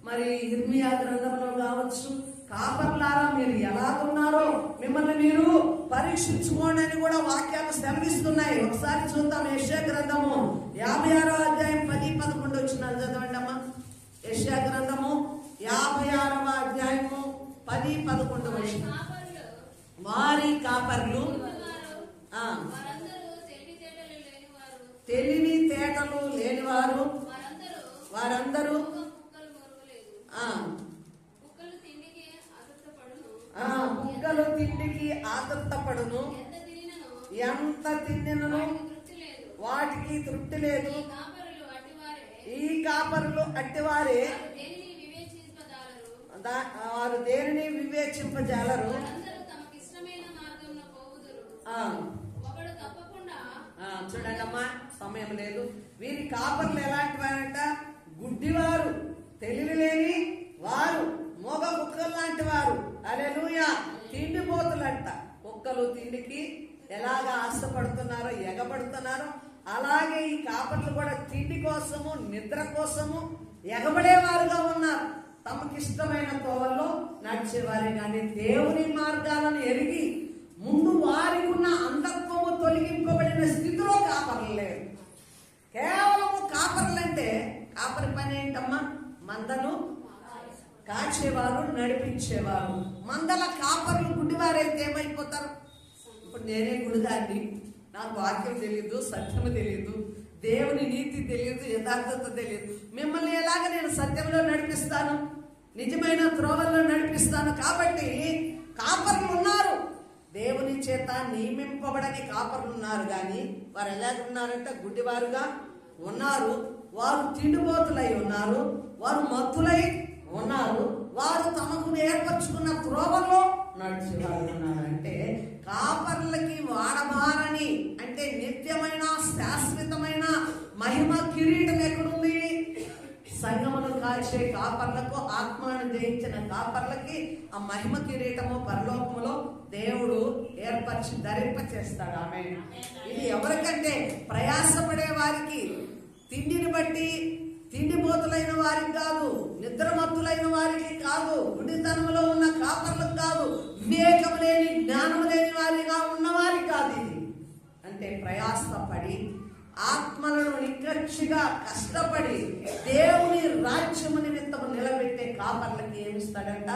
మరి ఇర్మియా గ్రంథంలో కావచ్చు, కాపర్లారా మీరు ఎలాగున్నారో మిమ్మల్ని మీరు పరీక్షించుకోండి అని కూడా వాక్యాలు సెలవిస్తున్నాయి. ఒకసారి చూద్దాం. యెషయా గ్రంథము 56వ అధ్యాయం 10-11 వచనాలు చదవండి అమ్మా. యెషయా గ్రంథము 56వ అధ్యాయము 10-11 వచనం. వారి కాపర్లు తెలివి తేటలు లేనివారు, వారందరూ కుక్కలు తిండికి ఆతృతపడును. ఎంత తిన్నను వాటికి తృప్తి లేదు. ఈ కాపరులు అట్టివారే, వారు దేనిని వివేచింపజాలరు. చూడండి అమ్మా, సమయం లేదు. వీరి కాపర్లు ఎలాంటి వారంట? గుడ్డివారు, తెలివి లేని వారు, మోగ కుక్కలు లాంటి వారు. హల్లెలూయా. తిండిపోతులంట. కుక్కలు తిండికి ఎలాగా ఆశపడుతున్నారో, ఎగబడుతున్నారో, అలాగే ఈ కాపర్లు కూడా తిండి కోసము, నిద్ర కోసము ఎగబడేవారుగా ఉన్నారు. తమకిష్టమైన తోవల్లో నడిచేవారే కానీ దేవుని మార్గాలను ఎరిగి ముందు వారికి ఉన్న అంధత్వము తొలగింపబడిన స్థితిలో కాపర్లు లేరు. కేవలము కాపర్లంటే కాపరి పని ఏంటమ్మా? మందను కాచేవారు, నడిపించేవారు. మందల కాపర్లు గుడ్డివారైతే ఏమైపోతారు? ఇప్పుడు నేనే గుడిదాన్ని, నాకు వాక్యం తెలియదు, సత్యము తెలియదు, దేవుని నీతి తెలియదు, యథార్థత తెలియదు. మిమ్మల్ని ఎలాగ నేను సత్యంలో నడిపిస్తాను, నిజమైన త్రోవల్లో నడిపిస్తాను? కాబట్టి కాపర్లు ఉన్నారు, దేవుని చేత నియమింపబడని కాపర్లు ఉన్నారు. కానీ వారు ఎలాగ ఉన్నారంటే గుడ్డివారుగా ఉన్నారు. వారు తిండిపోతులై ఉన్నారు, వారు మత్తులై ఉన్నారు, వారు తమకు ఏర్పరచుకున్న త్రోవల్లో నడిచేవారు ఉన్నారు. అంటే కాపర్లకి వాడబారని, అంటే నిత్యమైన శాశ్వతమైన మహిమ కిరీటం ఎక్కడుంది? సంగమును కాల్చే కాపర్లకు, ఆత్మను జయించిన కాపర్లకి ఆ మహిమ కిరీటము పరలోకములో దేవుడు ఏర్పరిచి ధరింప చేస్తాడు. ఆమె ఇది ఎవరికంటే ప్రయాసపడే వారికి, తిండిని బట్టి తిండిపోతులైన వారికి కాదు, నిద్రమత్తులైన వారికి కాదు, గుడితనంలో ఉన్న కాపర్లకు కాదు, వివేకం లేని జ్ఞానం లేని వారిగా ఉన్నవారికి కాదు. ఇది అంటే ప్రయాసపడి ఆత్మలను నిక్కచ్చిగా కష్టపడి దేవుని రాజ్యము నిమిత్తము నిలబెట్టే కాపర్లకి ఏమిస్తాడంట?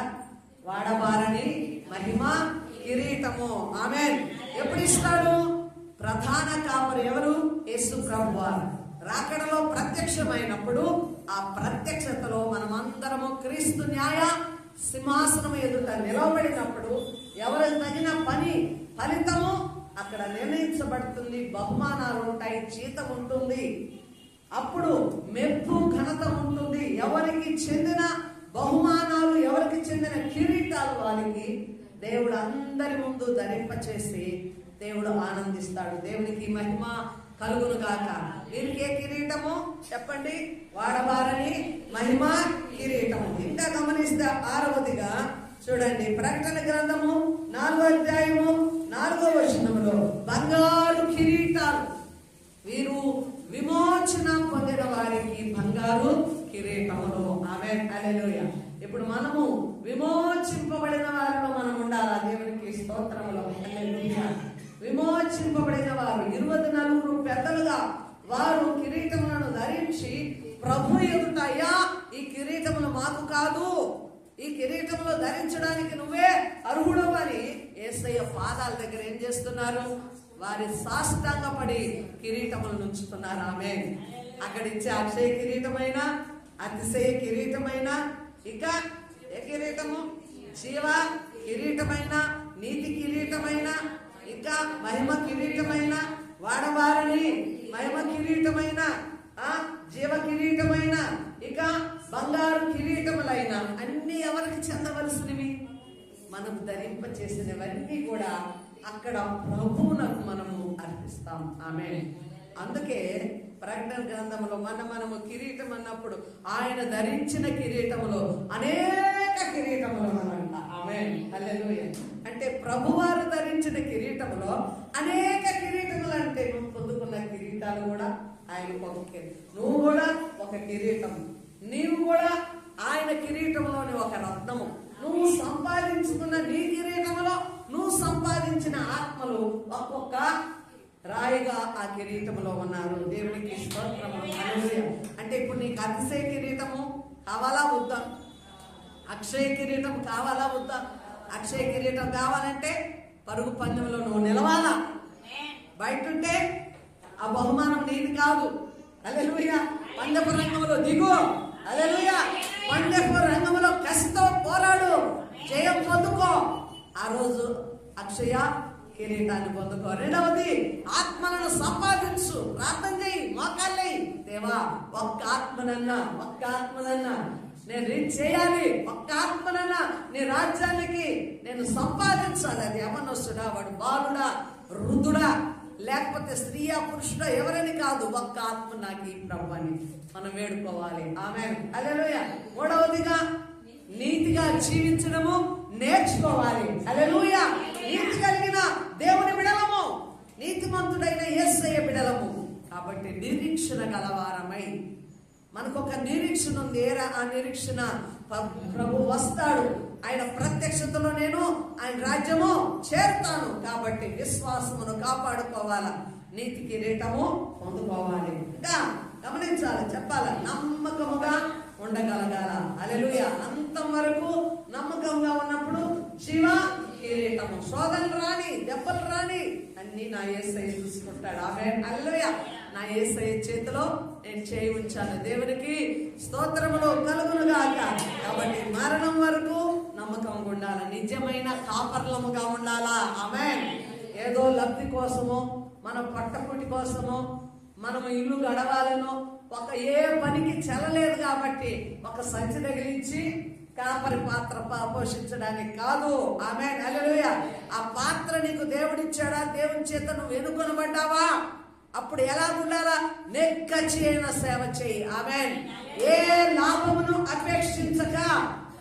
వాడబారని మహిమ కిరీటము. ఆమేన్. ఎప్పుడు ఇస్తాడు? ప్రధాన కాపరి ఎవరు? యేసు ప్రభువారు రాకడలో ప్రత్యక్షమైనప్పుడు, ఆ ప్రత్యక్షతలో మనమందరము క్రీస్తు న్యాయ సింహాసనం ఎదుట నిలవబడినప్పుడు ఎవరు తగిన పని ఫలితము అక్కడ నిర్ణయించబడుతుంది. బహుమానాలు ఉంటాయి, జీతం ఉంటుంది, అప్పుడు మెప్పు ఘనత ఉంటుంది. ఎవరికి చెందిన బహుమానాలు, ఎవరికి చెందిన కిరీటాలు వారికి దేవుడు అందరి ముందు ధరింపచేసి దేవుడు ఆనందిస్తాడు. దేవునికి మహిమ కలుగును గాక. వీరికి ఏ కిరీటము చెప్పండి? వాడబారని మహిమ కిరీటము. ఇంకా గమనిస్తే 6వదిగా చూడండి, ప్రకటన గ్రంథము 4వ అధ్యాయము 4వ వచనములో బంగారు కిరీటాలు. వీరు విమోచన పొందిన వారికి బంగారు కిరీటములు. ఆమేన్, హల్లెలూయా. ఇప్పుడు మనము విమోచింపబడిన వారిలో మనం ఉండాలా? దేవునికి స్తోత్రములు, హల్లెలూయా. విమోచింపబడిన వారు 24 పెద్దలుగా వారు కిరీటములను ధరించి ప్రభు ఎదుట, అయ్యా ఈ కిరీటములు మాకు కాదు, ఈ కిరీటంలో ధరించడానికి నువ్వే అర్హుడు అని యేసయ్య పాదాల దగ్గర ఏం చేస్తున్నారు? వారి సాష్టాంగపడి కిరీటములను ఉంచుతున్నారు. ఆమె అక్కడిచ్చే అక్షయ కిరీటమైన, అతిశయ కిరీటమైన, ఇక ఏ కిరీటము? జీవ కిరీటమైన, నీతి కిరీటమైన, ఇంకా మహిమ కిరీటమైన, వాడవారిని మహిమ కిరీటమైన, జీవ కిరీటమైన, ఇక బంగారు కిరీటములైన అన్ని ఎవరికి చెందవలసినవి? మనం ధరింప చేసినవన్నీ కూడా అక్కడ ప్రభువునకు మనము అర్పిస్తాం. ఆమేన్. అందుకే ప్రకటన గ్రంథంలో మనము కిరీటం అన్నప్పుడు ఆయన ధరించిన కిరీటములో అనేక కిరీటములు అనంట. ఆమేన్, హల్లెలూయా. అంటే ప్రభువారు ధరించిన కిరీటములో అనేక కిరీటములు. అంటే నువ్వు పొందుకున్న కిరీటాలు కూడా ఆయనకు ఒక, నువ్వు కూడా ఒక కిరీటం, నీవు కూడా ఆయన కిరీటంలోని ఒక రత్నము. నువ్వు సంపాదించుకున్న నీ కిరీటములో నువ్వు సంపాదించిన ఆత్మలు ఒక్కొక్క రాయిగా ఆ కిరీటములో ఉన్నారు. దేవునికి స్తోత్రము, హల్లెలూయా. అంటే ఇప్పుడు నీకు అతిశయ కిరీటము కావాలా వద్దా? అక్షయ కిరీటం కావాలా వద్దా? అక్షయ కిరీటం కావాలంటే పరుగు పందెంలో నువ్వు నిలవాలా. బయట ఉంటే ఆ బహుమానం నీది కాదు. హల్లెలూయా. పందెపు రంగంలో దిగు. హల్లెలూయా. పందెపు రంగంలో కసితో పోరాడు, జయం పొందుకో. ఆ రోజు అక్షయ కిరీటాన్ని పొందుకో. రెండవది, ఆత్మలను సంపాదించు. ప్రార్థన చేయి, మోకాళ్ళేయి. దేవా ఒక్క ఆత్మనన్నా నేను రీచ్ చేయాలి, ఒక్క ఆత్మనన్నా నీ రాజ్యానికి నేను సంపాదించాలి. అది యవనస్తుడా, వాడు బాలుడా, వృద్ధుడా, లేకపోతే స్త్రీయా పురుషుడా, ఎవరని కాదు, ఒక్క ఆత్మ నాకు ఈ ప్రభు అని మనం వేడుకోవాలి. ఆమేన్, హల్లెలూయా. మూడవదిగా నీతిగా జీవించడము నేర్చుకోవాలి. హల్లెలూయా. నీతి కలిగిన దేవుని బిడలము, నీతిమంతుడైన యేసయ్య బిడలము. కాబట్టి నిరీక్షణ గలవారమై, మనకు ఒక నిరీక్షణ ఉంది. ఆ నిరీక్షణ ప్రభు వస్తాడు, ఆయన ప్రత్యక్షతలో నేను ఆయన రాజ్యము చేరుతాను. కాబట్టి విశ్వాసమును కాపాడుకోవాలా, నీతి కిరీటము పొందుకోవాలి. ఇంకా గమనించాలి, చెప్పాలా, నమ్మకముగా ఉండగలగాల. హల్లెలూయా. అంతం వరకు నమ్మకంగా ఉన్నప్పుడు జీవ కిరీటము, శోధనలు రాని, దెబ్బలు రాని, అన్ని నా యేసయ్య చూసుకుంటాడు. ఆమేన్. హల్లెలూయా. నా యేసయ్య చేతిలో నేను చేయి ఉంచాను. దేవునికి స్తోత్రములు కలుగును గాక. కాబట్టి మరణం వరకు నమ్మకంగా ఉండాలి, నిజమైన కాపర్లముగా ఉండాలా. ఆమేన్. ఏదో లబ్ధి కోసమో, మన పట్టపుటి కోసమో, మనము ఇల్లు గడవాలనో, ఒక ఏ పనికి చెల్లలేదు కాబట్టి ఒక సంచి తగిలించి కాపరి పాత్ర పోషించడానికి కాదు. ఆమేన్. హల్లెలూయా. ఆ పాత్ర నీకు దేవుడిచ్చాడా, దేవుని చేత నువ్వు ఎన్నుకొనబడ్డావా, అప్పుడు ఎలా ఉండాలా, నెక్కచ్చిన సేవ చేయి. ఆమేన్. ఏ లాభమును అపేక్షించక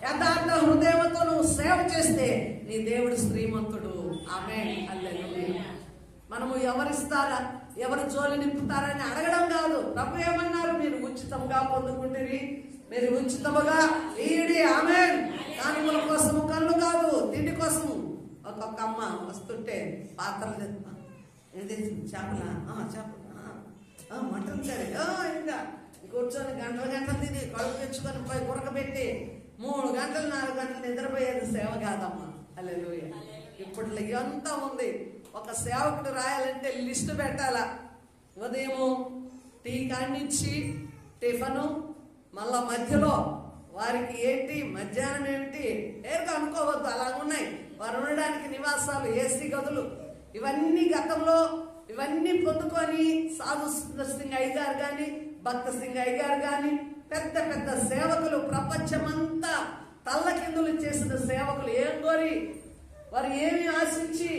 యథార్థ హృదయంతో నువ్వు సేవ చేస్తే నీ దేవుడు శ్రీమంతుడు. ఆమేన్. హల్లెలూయా. మనము ఎవరిస్తారా, ఎవరు జోలి నింపుతారని అడగడం కాదు. ప్రభు ఏమన్నారు, మీరు ఉచితంగా పొందుకుంటుని, మీరు ఉచితముగా ఈడి. ఆమేన్. కానుకల కోసము, కళ్ళు కాదు, తిండి కోసము. ఒక్కొక్క అమ్మ వస్తుంటే పాత్రలు ఏది చేపల మటన్ సరే ఇంకా కూర్చొని గంటలు తిని కడుపు తెచ్చుకొని పోయి ఉరకబెట్టి 3 గంటలు 4 గంటలు నిద్రపోయేది సేవ కాదమ్మా. హల్లెలూయా. ఇప్పుడు ఎంత ఉంది, ఒక సేవకుడు రాయాలంటే లిస్టు పెట్టాలా. ఉదయము టీ కానిచ్చి టిఫను, మళ్ళా మధ్యలో వారికి ఏంటి, మధ్యాహ్నం ఏంటి, ఏదో అనుకోవద్దు, అలాగున్నాయి వారు ఉండడానికి నివాసాలు, ఏసీ గదులు, ఇవన్నీ గతంలో ఇవన్నీ పొందుకొని సాధు సుందర్ సింగ్ అయ్యగారు కానీ, భక్త సింగ్ అయ్యగారు కానీ, పెద్ద పెద్ద సేవకులు, ప్రపంచమంతా తల్లకిందులు చేసిన సేవకులు ఏం కోరి, వారు ఏమి ఆశించి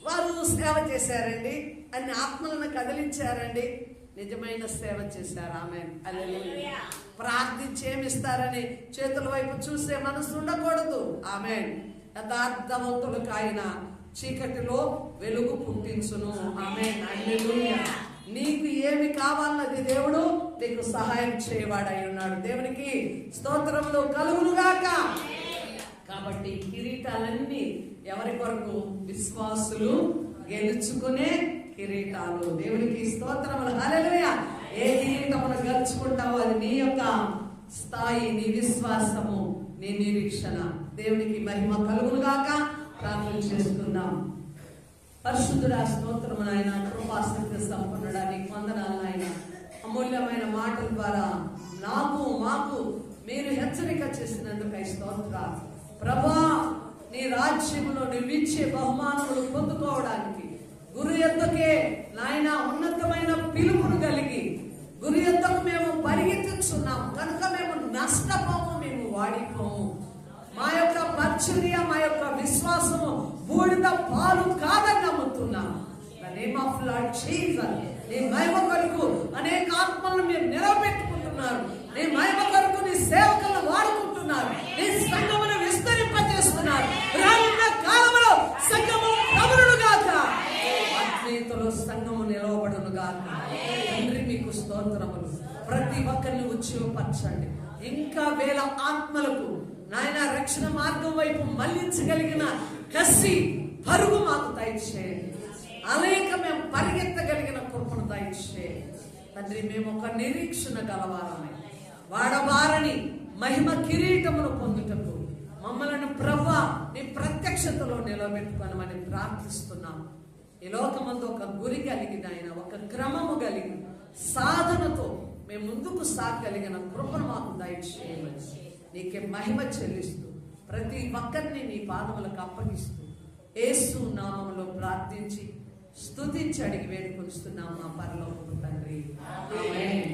వారు సేవ చేశారండి, అన్ని ఆత్మలను కదిలించారండి, నిజమైన సేవ చేశారు. ఆమేన్. హల్లెలూయా. ప్రార్థించి ఏమిస్తారని చేతుల వైపు చూసే మనసు ఉండకూడదు. ఆమేన్. యథార్థవంతులకు ఆయన చీకటిలో వెలుగు పుట్టించును. ఆమేన్. హల్లెలూయా. నీకు ఏమి కావాలన్నది దేవుడు నీకు సహాయం చేయవాడై ఉన్నాడు. దేవునికి స్తోత్రములు కలుగునుగాక. కాబట్టి కిరీటాలన్నీ ఎవరి కొరకు, విశ్వాసులు గెలుచుకునే కిరీటాలు. దేవునికి స్తోత్రములు. హల్లెలూయా. ఏ కిరీటమును గెలుచుకుంటావో అది నీ యొక్క స్థాయి, నీ విశ్వాసము, నీ నిరీక్షణ. దేవునికి మహిమ కలుగునుగాక. ప్రార్థన చేస్తున్నాం. పరిశుద్ధుడా, స్తోత్రము నాయన, కృపాసక్తి సంపన్నుడా, నీకు వందనాలు నాయన. అమూల్యమైన మాటల ద్వారా నాకు మాకు మీరు హెచ్చరిక చేసినందుకై స్తోత్రాలు ప్రభా. నీ రాజ్యంలో నువ్విచ్చే బహుమానములు పొందుకోవడానికి గురు యొద్దకే నాయన ఉన్నతమైన పిలుపును కలిగి గురు యొద్దకు మేము పరిగెత్తుచున్నాం కనుక మేము నష్టపోము, మేము వాడిపోము. మా యొక్క పరిచర్య, మా యొక్క విశ్వాసము బూడిద పాలు కాదని నమ్ముతున్నాం. The name of Lord Jesus. నీ మహిమ కొరకు అనేక ఆత్మలను మీరు నిలబెట్టుకుంటున్నారు. నీ మహిమ కొరకు నీ సేవకులను వాడుకుంటున్నారు. నీ సంఘమును విస్తరింపజేస్తున్నారు. రానున్న కాలంలో సంఘము ప్రబలుగాక, ఆత్మీయతలో సంఘము నిలవబడునుగాక. తండ్రి మీకు స్తోత్రములు. ప్రతి ఒక్కరిని ఉజ్జీవపరచండి. ఇంకా వేల ఆత్మలకు నాయన రక్షణ మార్గం వైపు మళ్లించగలిగిన కసి పరుగు మాకు దయచేయండి. అనేక మేము పరిగెత్తగలిగిన కృపను దయచేయండి తండ్రి. మేము ఒక నిరీక్షణ గలవారమై వాడవారని మహిమ కిరీటమును పొందుటకు మమ్మలను ప్రభువా నీ ప్రత్యక్షతలో నిలబెట్టుకోనమని ప్రార్థిస్తున్నాం. ఈ లోకమందు ఒక గురి కలిగిన ఆయన, ఒక క్రమము కలిగి సాధనతో మేము ముందుకు సాగలిగిన కృపను మాకు దయచేయమని నీకే మహిమ చెల్లిస్తూ ప్రతి ఒక్కరిని నీ పాదములకు అప్పగిస్తూ యేసు నామములో ప్రార్థించి స్తుతించి అడిగి వేడుకొనిస్తున్నాం మా పరలోకపు తండ్రి. ఆమేన్.